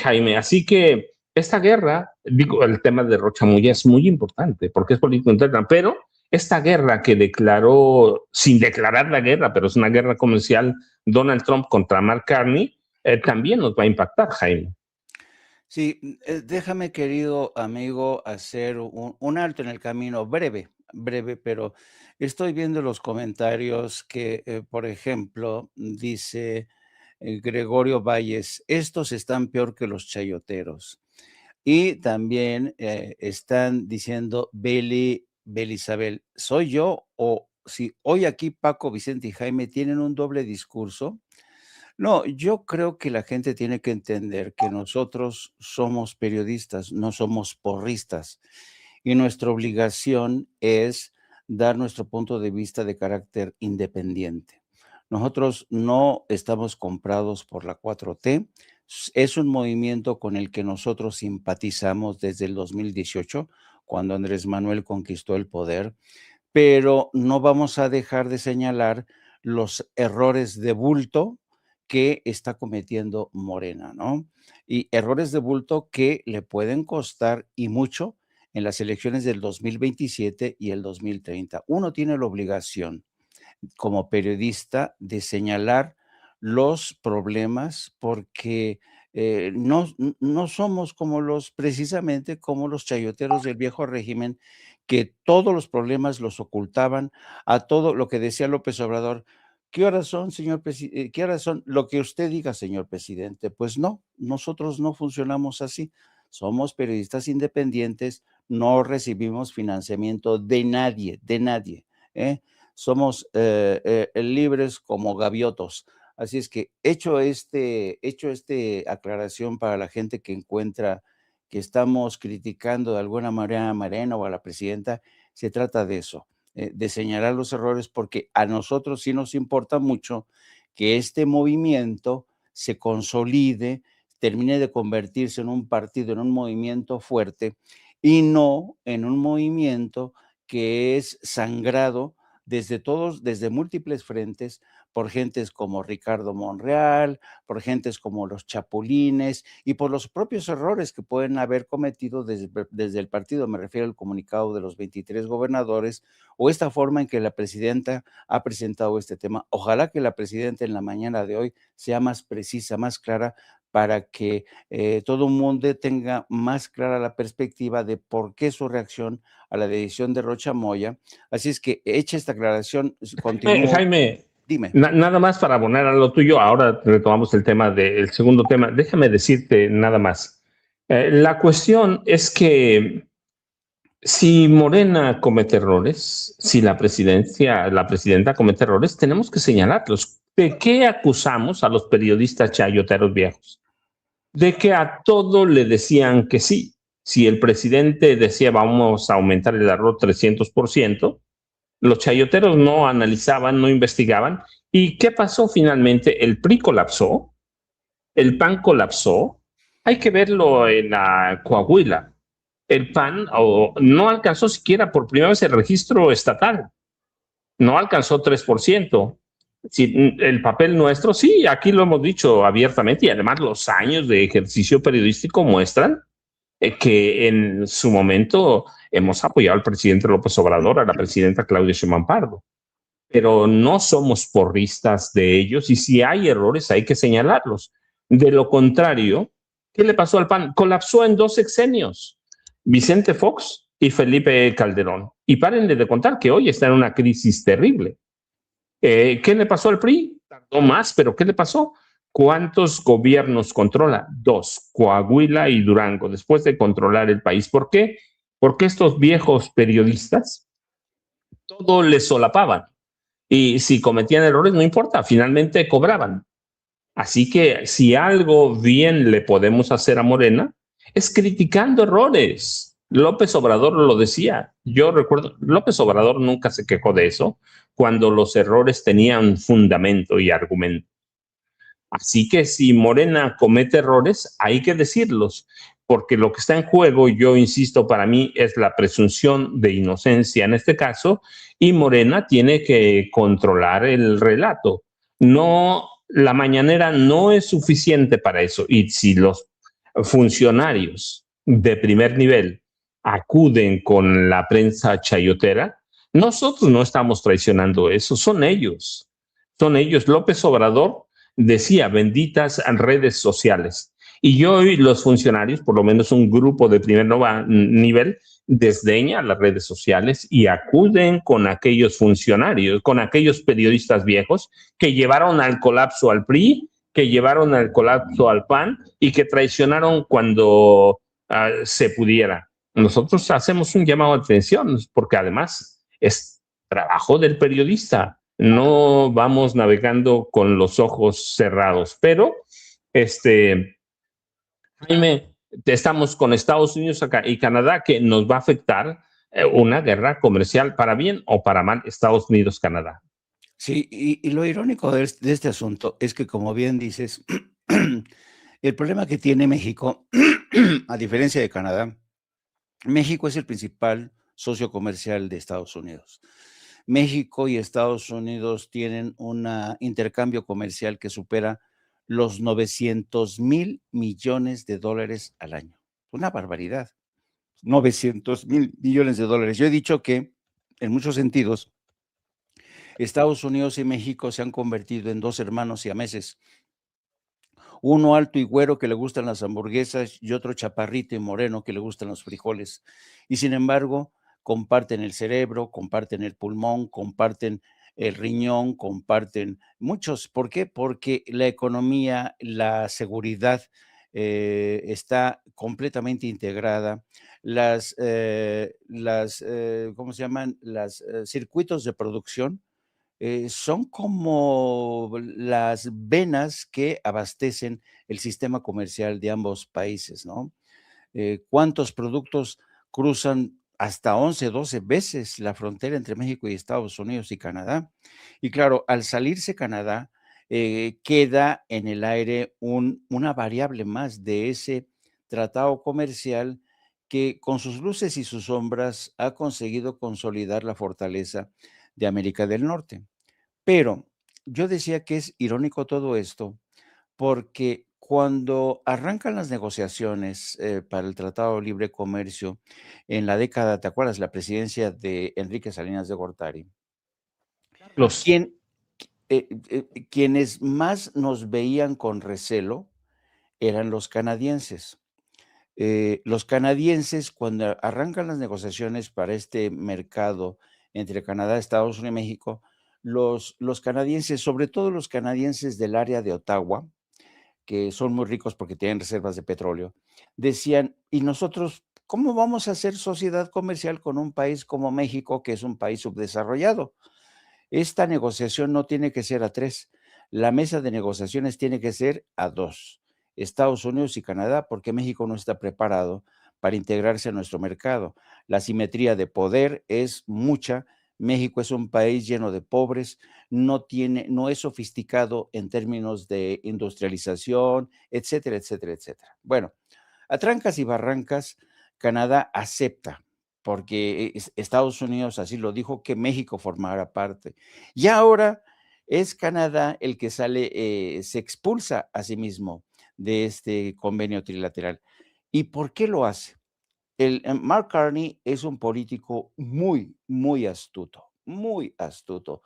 Jaime. Así que esta guerra, digo, el tema de Rochamoya es muy importante porque es político interno, pero esta guerra que declaró, sin declarar la guerra, pero es una guerra comercial, Donald Trump contra Mark Carney, también nos va a impactar, Jaime. Sí, déjame, querido amigo, hacer un alto en el camino, breve, pero estoy viendo los comentarios que, por ejemplo, dice Gregorio Valles, estos están peor que los chayoteros. Y también están diciendo Belisabel, ¿soy yo o si hoy aquí Paco, Vicente y Jaime tienen un doble discurso? No, yo creo que la gente tiene que entender que nosotros somos periodistas, no somos porristas, y nuestra obligación es dar nuestro punto de vista de carácter independiente. Nosotros no estamos comprados por la 4T, es un movimiento con el que nosotros simpatizamos desde el 2018, cuando Andrés Manuel conquistó el poder, pero no vamos a dejar de señalar los errores de bulto que está cometiendo Morena, ¿no? Y errores de bulto que le pueden costar y mucho en las elecciones del 2027 y el 2030. Uno tiene la obligación como periodista de señalar los problemas porque no somos precisamente como los chayoteros del viejo régimen, que todos los problemas los ocultaban a todo lo que decía López Obrador. ¿Qué horas son, señor presidente? ¿Qué horas son? Lo que usted diga, señor presidente. Pues no, nosotros no funcionamos así. Somos periodistas independientes, no recibimos financiamiento de nadie, ¿eh? Somos libres como gaviotos. Así es que hecho este aclaración para la gente que encuentra que estamos criticando de alguna manera a Morena o a la presidenta, se trata de eso, de señalar los errores, porque a nosotros sí nos importa mucho que este movimiento se consolide, termine de convertirse en un partido, en un movimiento fuerte y no en un movimiento que es sangrado desde múltiples frentes, por gentes como Ricardo Monreal, por gentes como los Chapulines y por los propios errores que pueden haber cometido desde el partido, me refiero al comunicado de los 23 gobernadores, o esta forma en que la presidenta ha presentado este tema. Ojalá que la presidenta en la mañana de hoy sea más precisa, más clara, para que todo el mundo tenga más clara la perspectiva de por qué su reacción a la decisión de Rocha Moya. Así es que hecha esta aclaración, continúo. Jaime, dime. Nada más para abonar a lo tuyo, ahora retomamos el tema del segundo tema. Déjame decirte nada más. La cuestión es que si Morena comete errores, si la presidenta comete errores, tenemos que señalarlos. ¿De qué acusamos a los periodistas chayoteros viejos? De que a todo le decían que sí. Si el presidente decía vamos a aumentar el arroz 300%, los chayoteros no analizaban, no investigaban. ¿Y qué pasó finalmente? El PRI colapsó, el PAN colapsó. Hay que verlo en la Coahuila. El PAN no alcanzó siquiera por primera vez el registro estatal. No alcanzó 3%. Sí, el papel nuestro, sí, aquí lo hemos dicho abiertamente y además los años de ejercicio periodístico muestran que en su momento hemos apoyado al presidente López Obrador, a la presidenta Claudia Sheinbaum Pardo, pero no somos porristas de ellos y si hay errores hay que señalarlos. De lo contrario, ¿qué le pasó al PAN? Colapsó en 2 sexenios, Vicente Fox y Felipe Calderón. Y párenle de contar que hoy está en una crisis terrible. ¿Qué le pasó al PRI? Tardó más, pero ¿qué le pasó? ¿Cuántos gobiernos controla? 2, Coahuila y Durango, después de controlar el país. ¿Por qué? Porque estos viejos periodistas todo les solapaban. Y si cometían errores, no importa, finalmente cobraban. Así que si algo bien le podemos hacer a Morena es criticando errores. López Obrador lo decía. Yo recuerdo, López Obrador nunca se quejó de eso cuando los errores tenían fundamento y argumento. Así que si Morena comete errores, hay que decirlos, porque lo que está en juego, yo insisto, para mí es la presunción de inocencia en este caso, y Morena tiene que controlar el relato. No, la mañanera no es suficiente para eso, y si los funcionarios de primer nivel acuden con la prensa chayotera, nosotros no estamos traicionando eso, son ellos. Son ellos. López Obrador decía, benditas redes sociales. Y hoy los funcionarios, por lo menos un grupo de primer nivel, desdeña las redes sociales y acuden con aquellos funcionarios, con aquellos periodistas viejos que llevaron al colapso al PRI, que llevaron al colapso al PAN y que traicionaron cuando se pudiera. Nosotros hacemos un llamado de atención porque además es trabajo del periodista. No vamos navegando con los ojos cerrados, pero Jaime, estamos con Estados Unidos y Canadá que nos va a afectar una guerra comercial para bien o para mal Estados Unidos-Canadá. Sí, y lo irónico de este asunto es que, como bien dices, el problema que tiene México, a diferencia de Canadá, México es el principal socio comercial de Estados Unidos. México y Estados Unidos tienen un intercambio comercial que supera los 900,000 millones de dólares al año. Una barbaridad. 900,000 millones de dólares. Yo he dicho que, en muchos sentidos, Estados Unidos y México se han convertido en dos hermanos siameses. Uno alto y güero que le gustan las hamburguesas y otro chaparrito y moreno que le gustan los frijoles. Y sin embargo, comparten el cerebro, comparten el pulmón, comparten el riñón, comparten muchos. ¿Por qué? Porque la economía, la seguridad está completamente integrada. ¿Cómo se llaman? Los circuitos de producción son como las venas que abastecen el sistema comercial de ambos países, ¿no? ¿Cuántos productos cruzan hasta 11, 12 veces la frontera entre México y Estados Unidos y Canadá? Y claro, al salirse Canadá, queda en el aire una variable más de ese tratado comercial que con sus luces y sus sombras ha conseguido consolidar la fortaleza de América del Norte. Pero yo decía que es irónico todo esto porque cuando arrancan las negociaciones para el Tratado de Libre Comercio en la década, ¿te acuerdas? La presidencia de Enrique Salinas de Gortari, Los, quien, quienes más nos veían con recelo eran los canadienses. Los canadienses, cuando arrancan las negociaciones para este mercado entre Canadá, Estados Unidos y México, los canadienses, sobre todo los canadienses del área de Ottawa, que son muy ricos porque tienen reservas de petróleo, decían, ¿y nosotros cómo vamos a hacer sociedad comercial con un país como México, que es un país subdesarrollado? Esta negociación no tiene que ser a 3, la mesa de negociaciones tiene que ser a 2, Estados Unidos y Canadá, porque México no está preparado para integrarse a nuestro mercado. La asimetría de poder es mucha. México es un país lleno de pobres, no es sofisticado en términos de industrialización, etcétera, etcétera, etcétera. Bueno, a trancas y barrancas, Canadá acepta, porque Estados Unidos así lo dijo, que México formara parte. Y ahora es Canadá el que sale, se expulsa a sí mismo de este convenio trilateral. ¿Y por qué lo hace? Mark Carney es un político muy, muy astuto, muy astuto.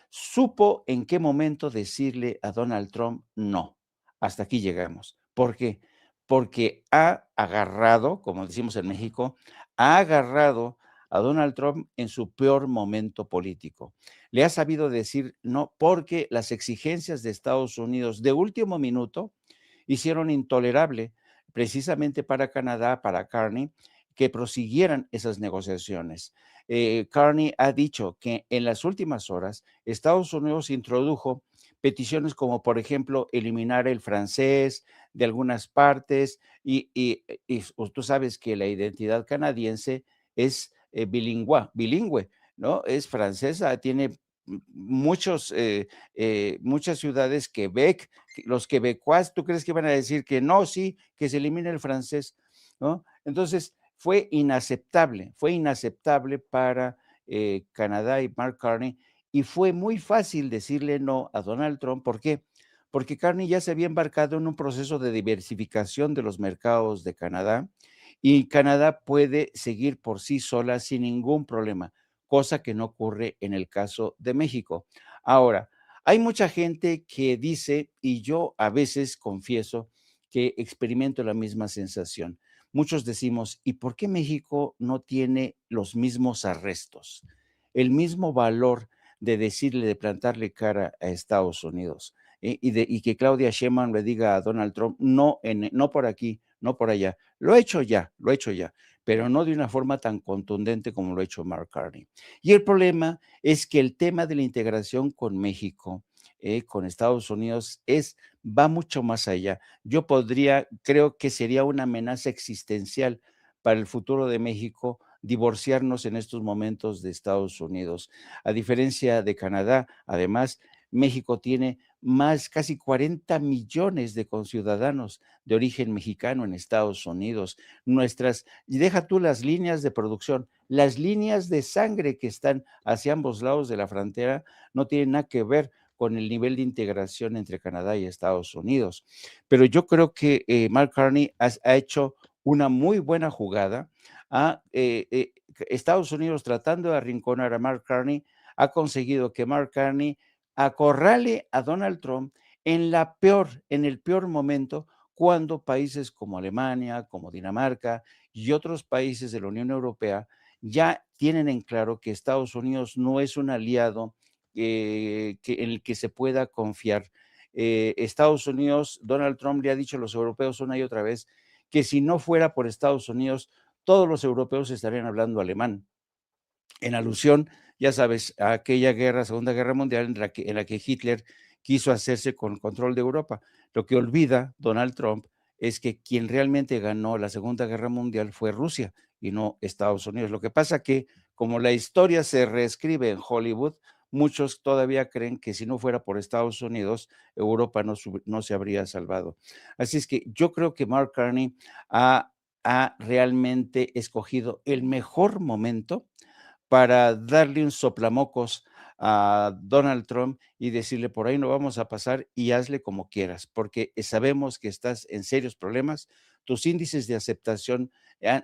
Supo en qué momento decirle a Donald Trump no. Hasta aquí llegamos. ¿Por qué? Porque ha agarrado, como decimos en México, ha agarrado a Donald Trump en su peor momento político. Le ha sabido decir no porque las exigencias de Estados Unidos de último minuto hicieron intolerable precisamente para Canadá, para Carney, que prosiguieran esas negociaciones. Carney ha dicho que en las últimas horas Estados Unidos introdujo peticiones como, por ejemplo, eliminar el francés de algunas partes y tú sabes que la identidad canadiense es bilingüe, ¿no? Es francesa, tiene muchas ciudades, Quebec, los quebecuas, ¿tú crees que van a decir que no, sí, que se elimine el francés, ¿no? Entonces, fue inaceptable para Canadá y Mark Carney, y fue muy fácil decirle no a Donald Trump. ¿Por qué? Porque Carney ya se había embarcado en un proceso de diversificación de los mercados de Canadá, y Canadá puede seguir por sí sola sin ningún problema, cosa que no ocurre en el caso de México. Ahora, hay mucha gente que dice, y yo a veces confieso que experimento la misma sensación. Muchos decimos, ¿y por qué México no tiene los mismos arrestos, el mismo valor de decirle, de plantarle cara a Estados Unidos? Y que Claudia Sheinbaum le diga a Donald Trump, no, no por aquí, no por allá. Lo he hecho ya, pero no de una forma tan contundente como lo ha hecho Mark Carney. Y el problema es que el tema de la integración con México, con Estados Unidos, va mucho más allá. Creo que sería una amenaza existencial para el futuro de México divorciarnos en estos momentos de Estados Unidos. A diferencia de Canadá, además, México tiene casi 40 millones de conciudadanos de origen mexicano en Estados Unidos. Y deja tú las líneas de producción, las líneas de sangre que están hacia ambos lados de la frontera no tienen nada que ver con el nivel de integración entre Canadá y Estados Unidos. Pero yo creo que Mark Carney ha hecho una muy buena jugada. Estados Unidos, tratando de arrinconar a Mark Carney, ha conseguido que Mark Carney acorrale a Donald Trump en el peor momento, cuando países como Alemania, como Dinamarca y otros países de la Unión Europea ya tienen en claro que Estados Unidos no es un aliado en el que se pueda confiar. Estados Unidos, Donald Trump le ha dicho a los europeos una y otra vez que si no fuera por Estados Unidos, todos los europeos estarían hablando alemán, en alusión, ya sabes, a aquella guerra, Segunda Guerra Mundial, en la que Hitler quiso hacerse con el control de Europa. Lo que olvida Donald Trump es que quien realmente ganó la Segunda Guerra Mundial fue Rusia y no Estados Unidos. Lo que pasa que, como la historia se reescribe en Hollywood, muchos todavía creen que si no fuera por Estados Unidos, Europa no se habría salvado. Así es que yo creo que Mark Carney ha realmente escogido el mejor momento para darle un soplamocos a Donald Trump y decirle: por ahí no vamos a pasar y hazle como quieras, porque sabemos que estás en serios problemas, tus índices de aceptación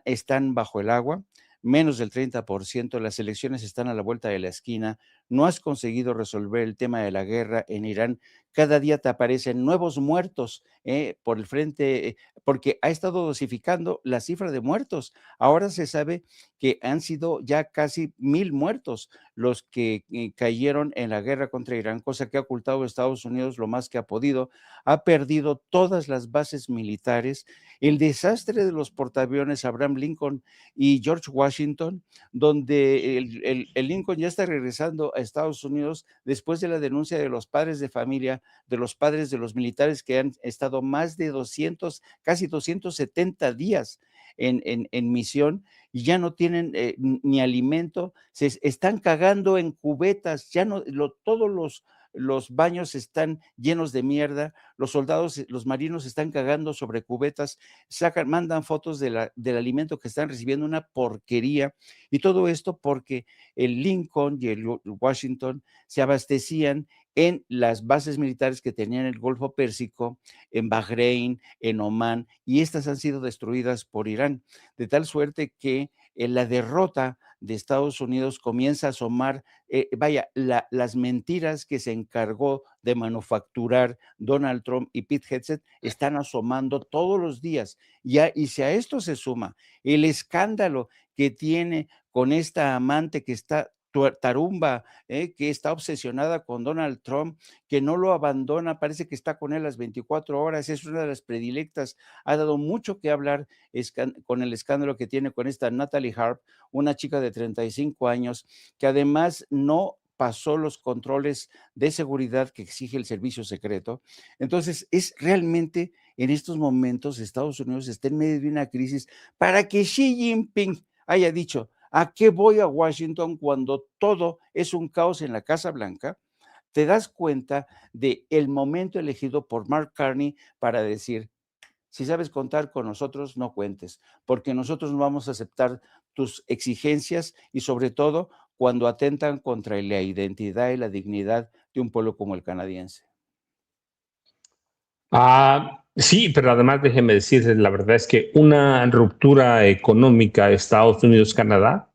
están bajo el agua, menos del 30%, las elecciones están a la vuelta de la esquina, no has conseguido resolver el tema de la guerra en Irán, cada día te aparecen nuevos muertos por el frente, porque ha estado dosificando la cifra de muertos. Ahora se sabe que han sido ya casi 1,000 muertos los que cayeron en la guerra contra Irán, cosa que ha ocultado Estados Unidos lo más que ha podido. Ha perdido todas las bases militares. El desastre de los portaaviones Abraham Lincoln y George Washington, donde el Lincoln ya está regresando a Estados Unidos después de la denuncia de los padres de familia, de los padres de los militares que han estado más de 200, casi 270 días en misión, y ya no tienen ni alimento, se están cagando en cubetas, ya no, todos los baños están llenos de mierda, los soldados, los marinos están cagando sobre cubetas, mandan fotos del alimento que están recibiendo, una porquería, y todo esto porque el Lincoln y el Washington se abastecían en las bases militares que tenían en el Golfo Pérsico, en Bahrein, en Omán, y estas han sido destruidas por Irán, de tal suerte que la derrota de Estados Unidos comienza a asomar, las mentiras que se encargó de manufacturar Donald Trump y Pete Hegseth están asomando todos los días. Y si a esto se suma el escándalo que tiene con esta amante que está tarumba, que está obsesionada con Donald Trump, que no lo abandona, parece que está con él las 24 horas, es una de las predilectas, ha dado mucho que hablar con el escándalo que tiene con esta Natalie Harp, una chica de 35 años, que además no pasó los controles de seguridad que exige el servicio secreto. Entonces, es realmente en estos momentos Estados Unidos está en medio de una crisis para que Xi Jinping haya dicho: ¿a qué voy a Washington cuando todo es un caos en la Casa Blanca? Te das cuenta del momento elegido por Mark Carney para decir: si sabes contar con nosotros, no cuentes, porque nosotros no vamos a aceptar tus exigencias y sobre todo cuando atentan contra la identidad y la dignidad de un pueblo como el canadiense. Sí, pero además déjeme decirles, la verdad es que una ruptura económica Estados Unidos-Canadá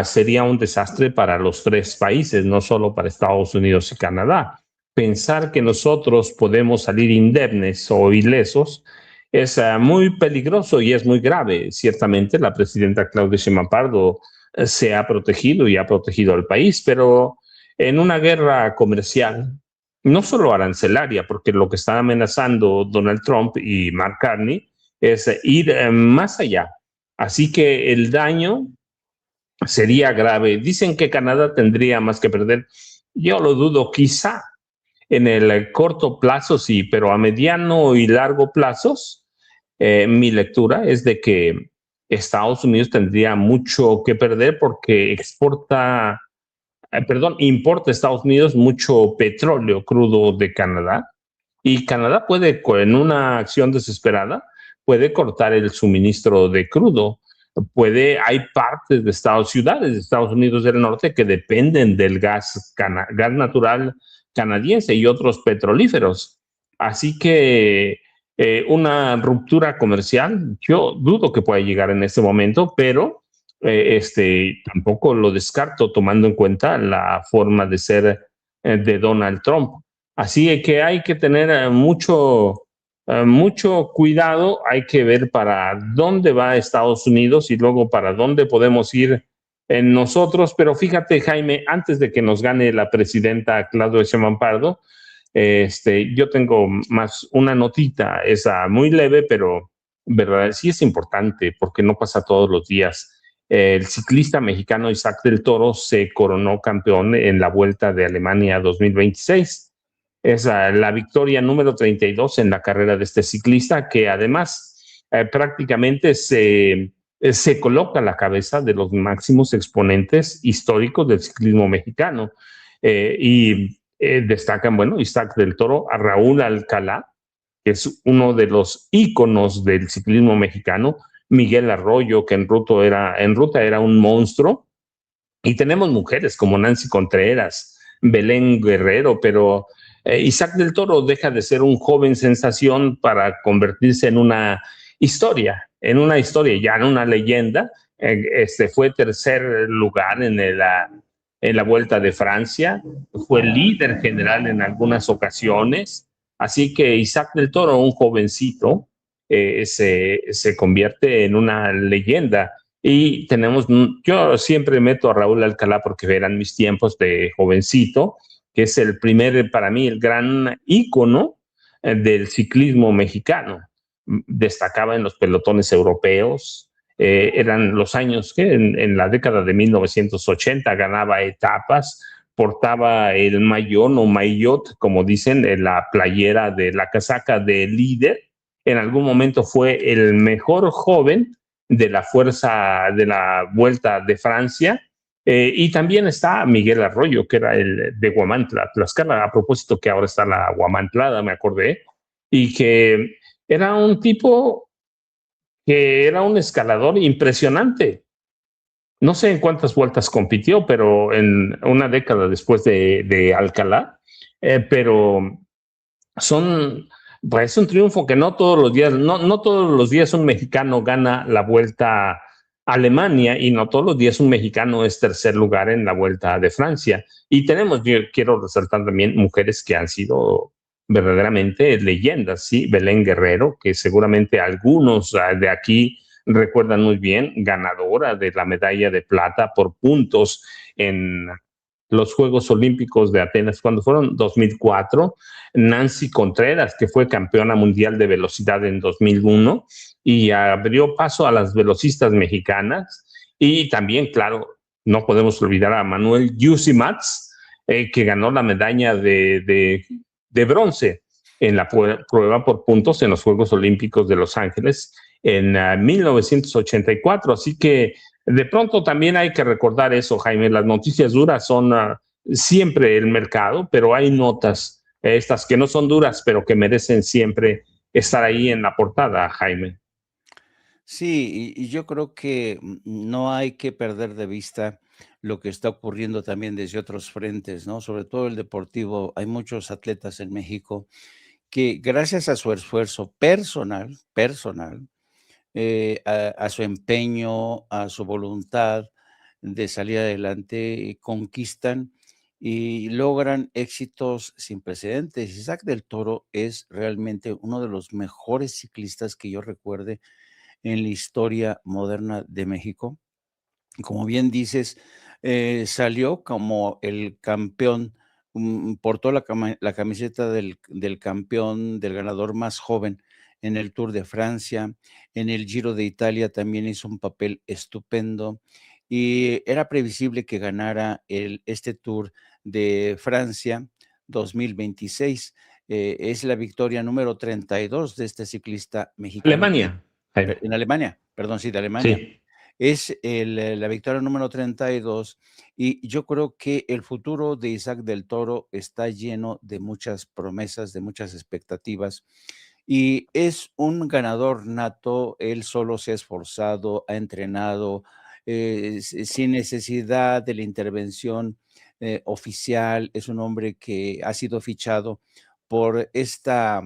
sería un desastre para los tres países, no solo para Estados Unidos y Canadá. Pensar que nosotros podemos salir indemnes o ilesos es muy peligroso y es muy grave. Ciertamente la presidenta Claudia Sheinbaum Pardo se ha protegido y ha protegido al país, pero en una guerra comercial, no solo arancelaria, porque lo que está amenazando Donald Trump y Mark Carney es ir más allá. Así que el daño sería grave. Dicen que Canadá tendría más que perder. Yo lo dudo, quizá en el corto plazo sí, pero a mediano y largo plazos, mi lectura es de que Estados Unidos tendría mucho que perder porque importa a Estados Unidos mucho petróleo crudo de Canadá y Canadá puede, en una acción desesperada, puede cortar el suministro de crudo. Hay partes de ciudades de Estados Unidos del Norte que dependen del gas natural canadiense y otros petrolíferos. Así que una ruptura comercial, yo dudo que pueda llegar en este momento, pero tampoco lo descarto tomando en cuenta la forma de ser de Donald Trump. Así que hay que tener mucho cuidado, hay que ver para dónde va Estados Unidos y luego para dónde podemos ir en nosotros. Pero fíjate, Jaime, antes de que nos gane la presidenta Claudia Sheinbaum Pardo, yo tengo más una notita, esa muy leve, pero verdad, sí es importante porque no pasa todos los días. El ciclista mexicano Isaac del Toro se coronó campeón en la Vuelta de Alemania 2026. Es la victoria número 32 en la carrera de este ciclista, que además prácticamente se coloca a la cabeza de los máximos exponentes históricos del ciclismo mexicano. Destacan, bueno, Isaac del Toro, a Raúl Alcalá, que es uno de los íconos del ciclismo mexicano, Miguel Arroyo, que en ruta era un monstruo, y tenemos mujeres como Nancy Contreras, Belén Guerrero, pero Isaac del Toro deja de ser un joven sensación para convertirse en una historia, ya en una leyenda. Fue tercer lugar en la Vuelta de Francia, fue líder general en algunas ocasiones, así que Isaac del Toro, un jovencito, se convierte en una leyenda. Y yo siempre meto a Raúl Alcalá porque eran mis tiempos de jovencito, que es para mí, el gran ícono del ciclismo mexicano. Destacaba en los pelotones europeos, eran los años que en la década de 1980 ganaba etapas, portaba el mayón o maillot, como dicen, en la playera de la casaca de líder. En algún momento fue el mejor joven de la fuerza de la Vuelta de Francia. Y también está Miguel Arroyo, que era el de Huamantla, Tlaxcala, a propósito que ahora está la Huamantlada, me acordé, y que era un tipo que era un escalador impresionante. No sé en cuántas vueltas compitió, pero en una década después de Alcalá, pero es un triunfo que no todos los días un mexicano gana la Vuelta a Alemania y no todos los días un mexicano es tercer lugar en la Vuelta de Francia. Y yo quiero resaltar también mujeres que han sido verdaderamente leyendas, ¿sí? Belén Guerrero, que seguramente algunos de aquí recuerdan muy bien, ganadora de la medalla de plata por puntos en los Juegos Olímpicos de Atenas, cuando fueron 2004, Nancy Contreras, que fue campeona mundial de velocidad en 2001 y abrió paso a las velocistas mexicanas. Y también, claro, no podemos olvidar a Manuel Yusi Mats, que ganó la medalla de bronce en la prueba por puntos en los Juegos Olímpicos de Los Ángeles en 1984. Así que de pronto también hay que recordar eso, Jaime. Las noticias duras son siempre el mercado, pero hay notas, estas que no son duras, pero que merecen siempre estar ahí en la portada, Jaime. Sí, y yo creo que no hay que perder de vista lo que está ocurriendo también desde otros frentes, ¿no? Sobre todo el deportivo. Hay muchos atletas en México que gracias a su esfuerzo personal, a su empeño, a su voluntad de salir adelante, conquistan y logran éxitos sin precedentes. Isaac del Toro es realmente uno de los mejores ciclistas que yo recuerde en la historia moderna de México. Como bien dices, salió como el campeón, portó la camiseta del campeón, del ganador más joven en el Tour de Francia, en el Giro de Italia también hizo un papel estupendo y era previsible que ganara este Tour de Francia 2026. Es la victoria número 32 de este ciclista mexicano Alemania, Jaime. en Alemania, perdón, sí, de Alemania. Sí. Es la victoria número 32 y yo creo que el futuro de Isaac del Toro está lleno de muchas promesas, de muchas expectativas y es un ganador nato. Él solo se ha esforzado, ha entrenado sin necesidad de la intervención oficial. Es un hombre que ha sido fichado por esta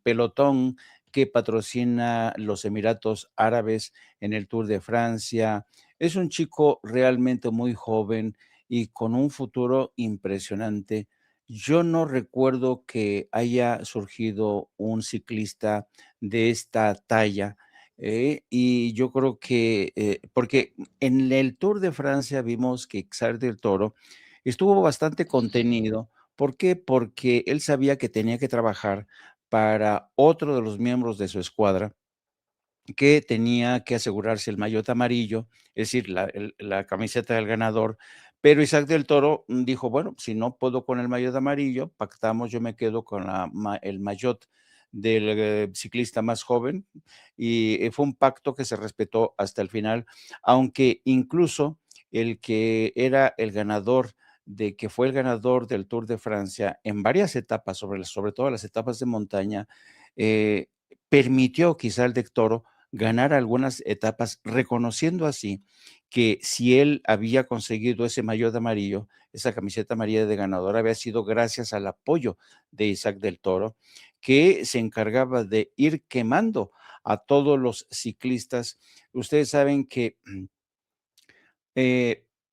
pelotón que patrocina los Emiratos Árabes en el Tour de Francia. Es un chico realmente muy joven y con un futuro impresionante. Yo no recuerdo que haya surgido un ciclista de esta talla, y yo creo que, porque en el Tour de Francia vimos que Xavier del Toro estuvo bastante contenido. ¿Por qué? Porque él sabía que tenía que trabajar para otro de los miembros de su escuadra que tenía que asegurarse el maillot amarillo, es decir, la camiseta del ganador, pero Isaac del Toro dijo, bueno, si no puedo con el maillot amarillo, pactamos, yo me quedo con el maillot del ciclista más joven y fue un pacto que se respetó hasta el final, aunque incluso el que era el ganador que fue el ganador del Tour de Francia en varias etapas, sobre todo las etapas de montaña, permitió quizá al del Toro ganar algunas etapas, reconociendo así que si él había conseguido ese maillot amarillo, esa camiseta amarilla de ganador, había sido gracias al apoyo de Isaac del Toro, que se encargaba de ir quemando a todos los ciclistas. Ustedes saben que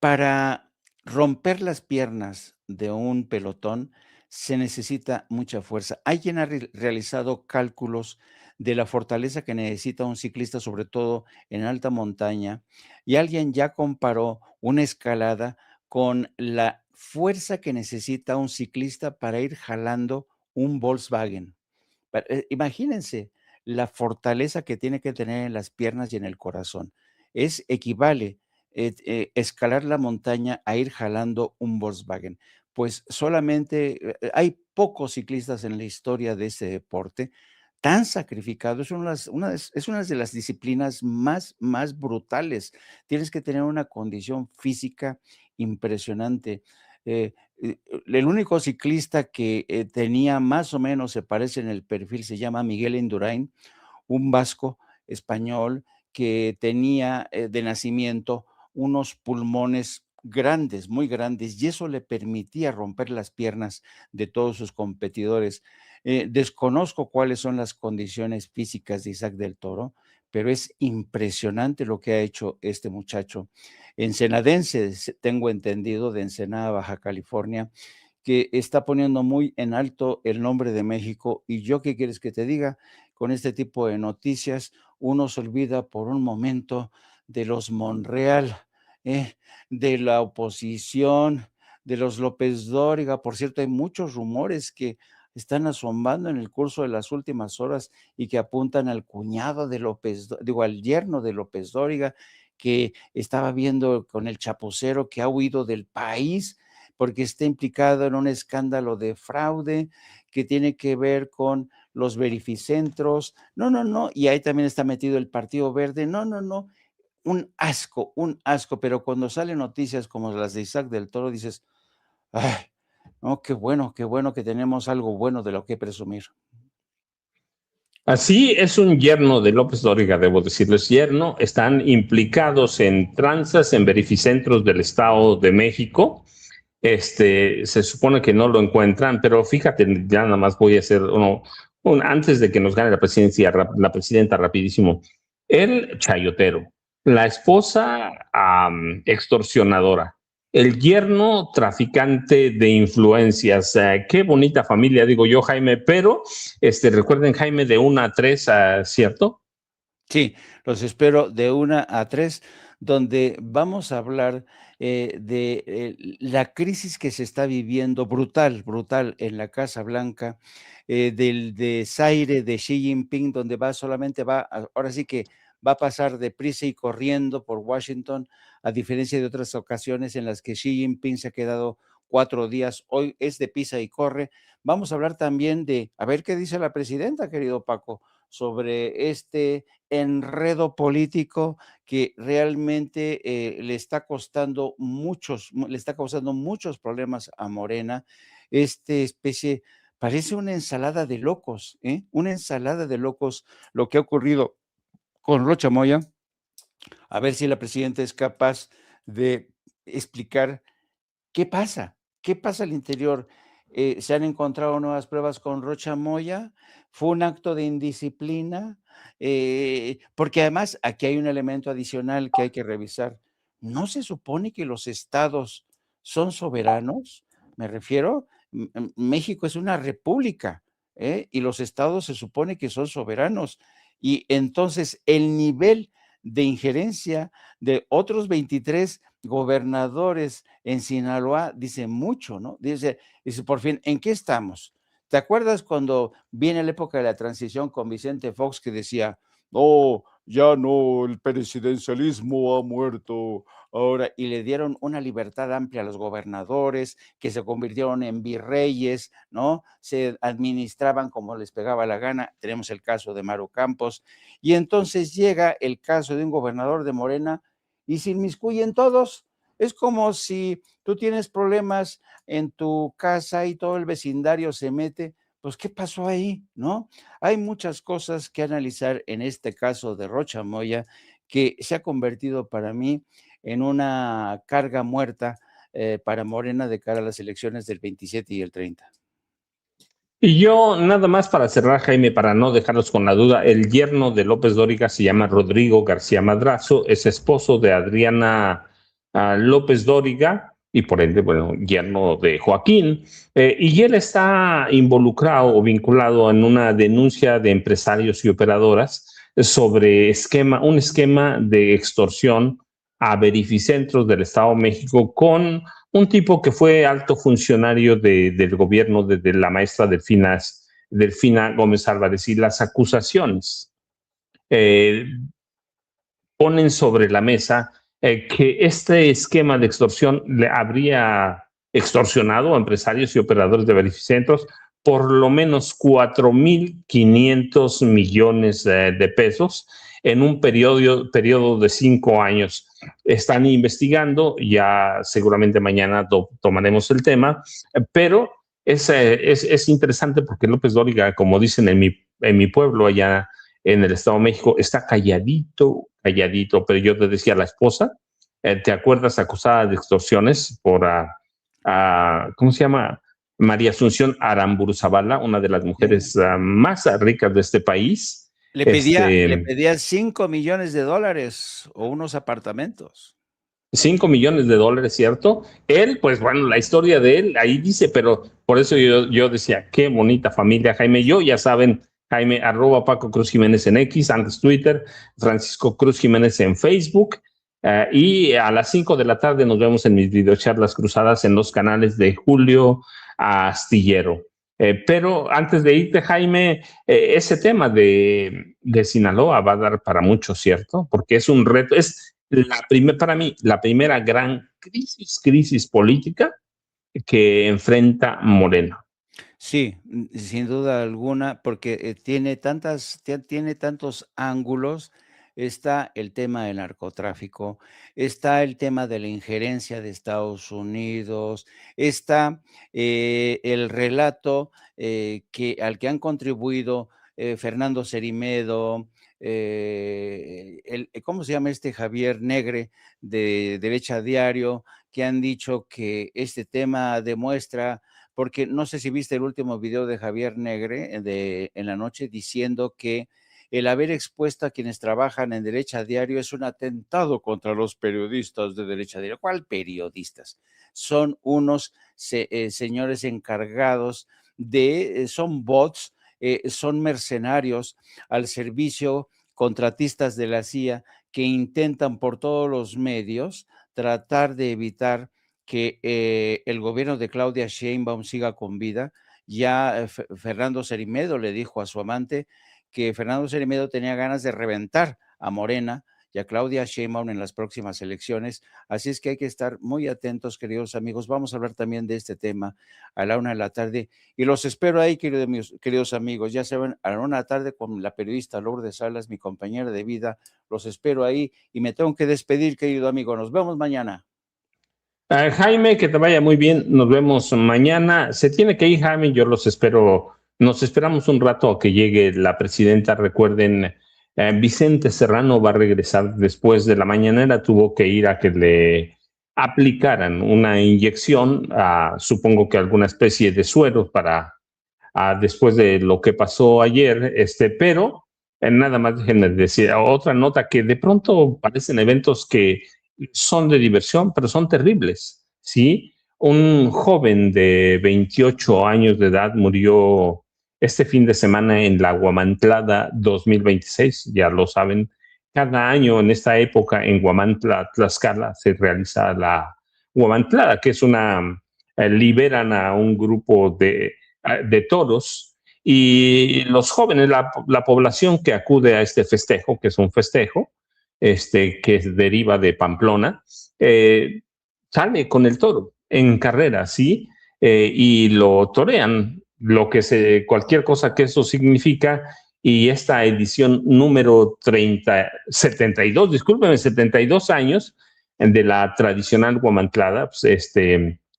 para romper las piernas de un pelotón se necesita mucha fuerza. Alguien ha realizado cálculos de la fortaleza que necesita un ciclista, sobre todo en alta montaña, y alguien ya comparó una escalada con la fuerza que necesita un ciclista para ir jalando un Volkswagen. Imagínense la fortaleza que tiene que tener en las piernas y en el corazón. Equivale escalar la montaña a ir jalando un Volkswagen. Pues solamente hay pocos ciclistas en la historia de ese deporte tan sacrificado. Es una de las disciplinas más brutales. Tienes que tener una condición física impresionante. El único ciclista que tenía más o menos, se parece en el perfil, se llama Miguel Indurain, un vasco español que tenía de nacimiento unos pulmones grandes, muy grandes, y eso le permitía romper las piernas de todos sus competidores. Desconozco cuáles son las condiciones físicas de Isaac del Toro, pero es impresionante lo que ha hecho este muchacho. Ensenadense, tengo entendido, de Ensenada, Baja California, que está poniendo muy en alto el nombre de México. Y yo, ¿qué quieres que te diga? Con este tipo de noticias, uno se olvida por un momento de los Monreal, de la oposición, de los López Dóriga. Por cierto, hay muchos rumores que están asomando en el curso de las últimas horas y que apuntan al cuñado de al yerno de López Dóriga, que estaba viendo con el chapucero, que ha huido del país porque está implicado en un escándalo de fraude que tiene que ver con los verificentros. No, y ahí también está metido el Partido Verde. No, un asco, pero cuando salen noticias como las de Isaac del Toro, dices, ay, no, qué bueno que tenemos algo bueno de lo que presumir. Así es un yerno de López Dóriga, debo decirles yerno. Están implicados en tranzas, en verificentros del Estado de México. Se supone que no lo encuentran, pero fíjate, ya nada más voy a hacer antes de que nos gane la presidencia, la presidenta, rapidísimo. El chayotero, la esposa extorsionadora, el yerno traficante de influencias. Qué bonita familia, digo yo, Jaime, pero recuerden, Jaime, de 1 a 3, ¿cierto? Sí, los espero de 1 a 3, donde vamos a hablar de la crisis que se está viviendo brutal en la Casa Blanca, del desaire de Xi Jinping, donde ahora sí que va a pasar deprisa y corriendo por Washington, a diferencia de otras ocasiones en las que Xi Jinping se ha quedado 4 días. Hoy es de pisa y corre. Vamos a hablar también a ver qué dice la presidenta, querido Paco, sobre este enredo político que realmente le está causando muchos problemas a Morena. Parece una ensalada de locos, una ensalada de locos lo que ha ocurrido con Rocha Moya. A ver si la presidenta es capaz de explicar qué pasa al interior. ¿Se han encontrado nuevas pruebas con Rocha Moya? ¿Fue un acto de indisciplina? Porque además aquí hay un elemento adicional que hay que revisar. ¿No se supone que los estados son soberanos? Me refiero, México es una república, y los estados se supone que son soberanos. Y entonces el nivel de injerencia de otros 23 gobernadores en Sinaloa dice mucho, ¿no? Dice, por fin, ¿en qué estamos? ¿Te acuerdas cuando viene la época de la transición con Vicente Fox que decía, no, ya no, el presidencialismo ha muerto ahora, y le dieron una libertad amplia a los gobernadores, que se convirtieron en virreyes, ¿no? Se administraban como les pegaba la gana. Tenemos el caso de Maru Campos, y entonces llega el caso de un gobernador de Morena y se inmiscuyen todos. Es como si tú tienes problemas en tu casa y todo el vecindario se mete. Pues, ¿qué pasó ahí? ¿No? Hay muchas cosas que analizar en este caso de Rocha Moya, que se ha convertido para mí en una carga muerta para Morena de cara a las elecciones del 27 y el 30. Y yo, nada más para cerrar, Jaime, para no dejarlos con la duda, el yerno de López Dóriga se llama Rodrigo García Madrazo, es esposo de Adriana López Dóriga y por ende, bueno, yerno de Joaquín, y él está involucrado o vinculado en una denuncia de empresarios y operadoras sobre un esquema de extorsión a verificentros del Estado de México con un tipo que fue alto funcionario del gobierno de la maestra Delfina Gómez Álvarez, y las acusaciones ponen sobre la mesa que este esquema de extorsión le habría extorsionado a empresarios y operadores de verificentros por lo menos 4,500 millones de pesos en un periodo de 5 años. Están investigando, ya seguramente mañana tomaremos el tema, pero es interesante porque López Dóriga, como dicen en mi pueblo, allá en el Estado de México, está calladito, pero yo te decía, la esposa, ¿te acuerdas? Acusada de extorsiones por, ¿cómo se llama? María Asunción Aramburu Zavala, una de las mujeres más ricas de este país. Le pedía $5 millones o unos apartamentos. 5 millones de dólares, ¿cierto? Él, pues bueno, la historia de él ahí dice, pero por eso yo decía, qué bonita familia, Jaime. Yo, ya saben, Jaime, @ Paco Cruz Jiménez en X, antes Twitter, Francisco Cruz Jiménez en Facebook. Y a las 5 de la tarde nos vemos en mis videocharlas cruzadas en los canales de Julio Astillero. Pero antes de irte, Jaime, ese tema de Sinaloa va a dar para mucho, ¿cierto? Porque es un reto, es para mí la primera gran crisis política que enfrenta Morena. Sí, sin duda alguna, porque tiene tantos ángulos. Está el tema del narcotráfico, está el tema de la injerencia de Estados Unidos, está el relato al que han contribuido Fernando Cerimedo, ¿cómo se llama este Javier Negre de Derecha Diario? Que han dicho que este tema demuestra, porque no sé si viste el último video de Javier Negre en la noche, diciendo que el haber expuesto a quienes trabajan en Derecha Diario es un atentado contra los periodistas de Derecha Diario. ¿Cuál periodistas? Son unos señores encargados son bots, son mercenarios al servicio, contratistas de la CIA, que intentan por todos los medios tratar de evitar que el gobierno de Claudia Sheinbaum siga con vida. Ya Fernando Cerimedo le dijo a su amante que Fernando Cerimedo tenía ganas de reventar a Morena y a Claudia Sheinbaum en las próximas elecciones. Así es que hay que estar muy atentos, queridos amigos. Vamos a hablar también de este tema a la 1 de la tarde. Y los espero ahí, queridos amigos. Ya saben, a la 1 de la tarde con la periodista Lourdes Salas, mi compañera de vida. Los espero ahí y me tengo que despedir, querido amigo. Nos vemos mañana. Jaime, que te vaya muy bien. Nos vemos mañana. Se tiene que ir, Jaime. Yo los espero. Nos esperamos un rato a que llegue la presidenta. Recuerden, Vicente Serrano va a regresar después de la mañanera. Tuvo que ir a que le aplicaran una inyección, supongo que alguna especie de suero para después de lo que pasó ayer. Pero nada más déjenme decir otra nota, que de pronto parecen eventos que son de diversión, pero son terribles, ¿sí? Un joven de 28 años de edad murió este fin de semana en la Huamantlada 2026, ya lo saben. Cada año en esta época en Huamantla, Tlaxcala, se realiza la Huamantlada, que es liberan a un grupo de toros, y los jóvenes, la población que acude a este festejo, que es un festejo, que deriva de Pamplona, sale con el toro en carrera, ¿sí? Y lo torean, cualquier cosa que eso significa. Y esta edición número 72, discúlpeme, 72 años de la tradicional Huamantlada, pues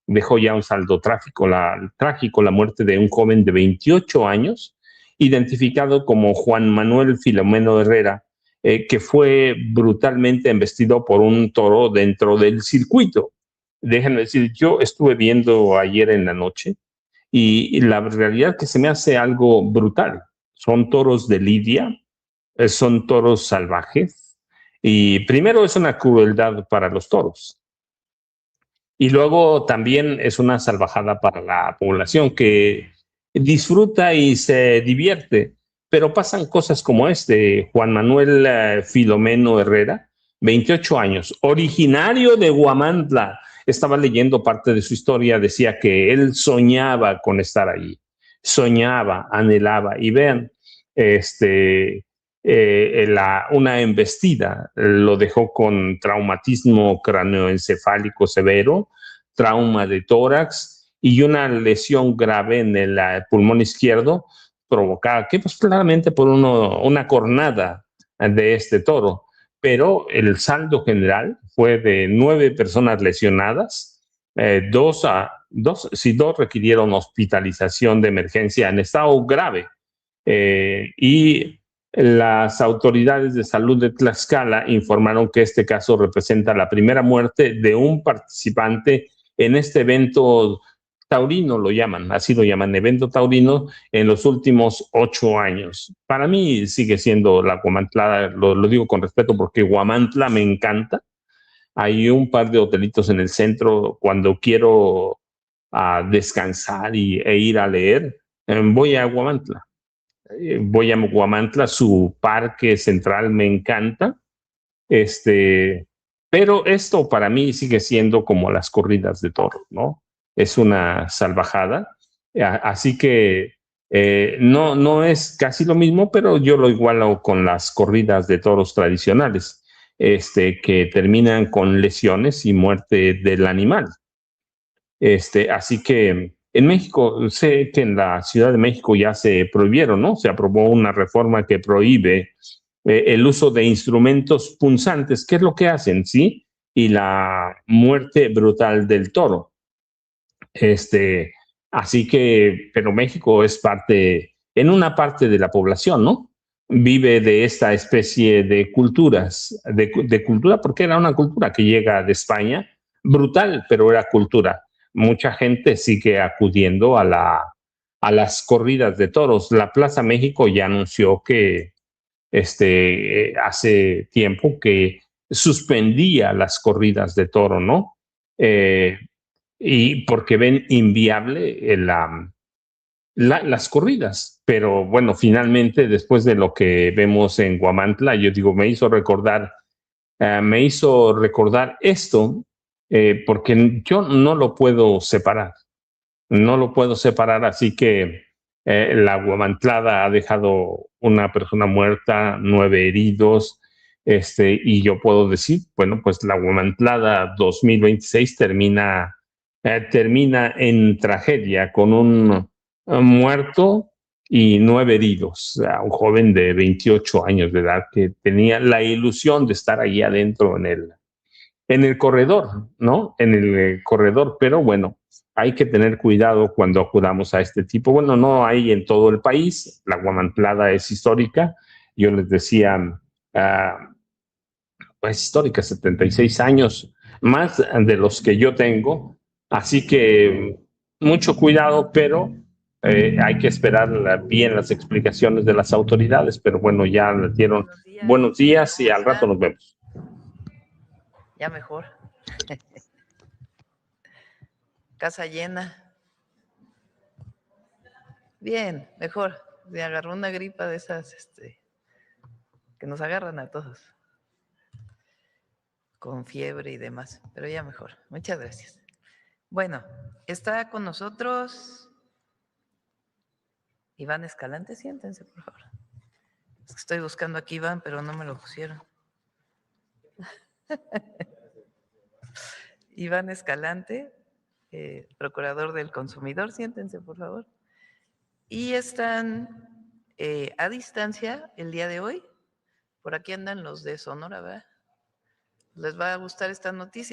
dejó ya un saldo trágico, la muerte de un joven de 28 años, identificado como Juan Manuel Filomeno Herrera, que fue brutalmente embestido por un toro dentro del circuito. Déjenme decir, yo estuve viendo ayer en la noche y la realidad que se me hace algo brutal. Son toros de lidia, son toros salvajes, y primero es una crueldad para los toros. Y luego también es una salvajada para la población que disfruta y se divierte. Pero pasan cosas como Juan Manuel Filomeno Herrera, 28 años, originario de Huamantla. Estaba leyendo parte de su historia, decía que él soñaba con estar allí, soñaba, anhelaba. Y vean, una embestida lo dejó con traumatismo craneoencefálico severo, trauma de tórax y una lesión grave en el pulmón izquierdo, provocada pues claramente por una cornada de este toro. Pero el saldo general fue de 9 personas lesionadas, dos requirieron hospitalización de emergencia en estado grave, y las autoridades de salud de Tlaxcala informaron que este caso representa la primera muerte de un participante en este evento taurino, así lo llaman, evento taurino, en los últimos 8 años. Para mí sigue siendo la Huamantlada, lo digo con respeto porque Huamantla me encanta. Hay un par de hotelitos en el centro. Cuando quiero descansar e ir a leer, voy a Huamantla. voy a Huamantla, su parque central me encanta, pero esto para mí sigue siendo como las corridas de toros, ¿no? Es una salvajada, así que no es casi lo mismo, pero yo lo igualo con las corridas de toros tradicionales, que terminan con lesiones y muerte del animal. Así que en México, sé que en la Ciudad de México ya se prohibieron, ¿no? Se aprobó una reforma que prohíbe el uso de instrumentos punzantes. ¿Qué es lo que hacen? ¿Sí? Y la muerte brutal del toro. Así que, pero México es parte, en una parte de la población, ¿no? Vive de esta especie de culturas, de cultura, porque era una cultura que llega de España, brutal, pero era cultura. Mucha gente sigue acudiendo a las corridas de toros. La Plaza México ya anunció que hace tiempo que suspendía las corridas de toro, ¿no? Eh, y porque ven inviable las corridas. Pero bueno, finalmente, después de lo que vemos en Huamantla, yo digo, me hizo recordar esto, porque yo no lo puedo separar, no lo puedo separar, así que la Huamantlada ha dejado una persona muerta, 9 heridos, y yo puedo decir, bueno, pues la Huamantlada 2026 termina en tragedia con un muerto y 9 heridos, un joven de 28 años de edad que tenía la ilusión de estar ahí adentro en el corredor, ¿no? En el corredor, pero bueno, hay que tener cuidado cuando acudamos a este tipo. Bueno, no hay en todo el país, la Huamantlada es histórica, yo les decía, es histórica, 76 años, más de los que yo tengo, así que mucho cuidado, pero hay que esperar bien las explicaciones de las autoridades, pero bueno, ya les dieron buenos días y al rato nos vemos. Ya mejor. Casa llena. Bien, mejor. Me agarró una gripa de esas, que nos agarran a todos. Con fiebre y demás, pero ya mejor. Muchas gracias. Bueno, está con nosotros Iván Escalante. Siéntense, por favor. Es que estoy buscando aquí Iván, pero no me lo pusieron. Iván Escalante, procurador del consumidor. Siéntense, por favor. Y están a distancia el día de hoy. Por aquí andan los de Sonora, ¿verdad? Les va a gustar esta noticia.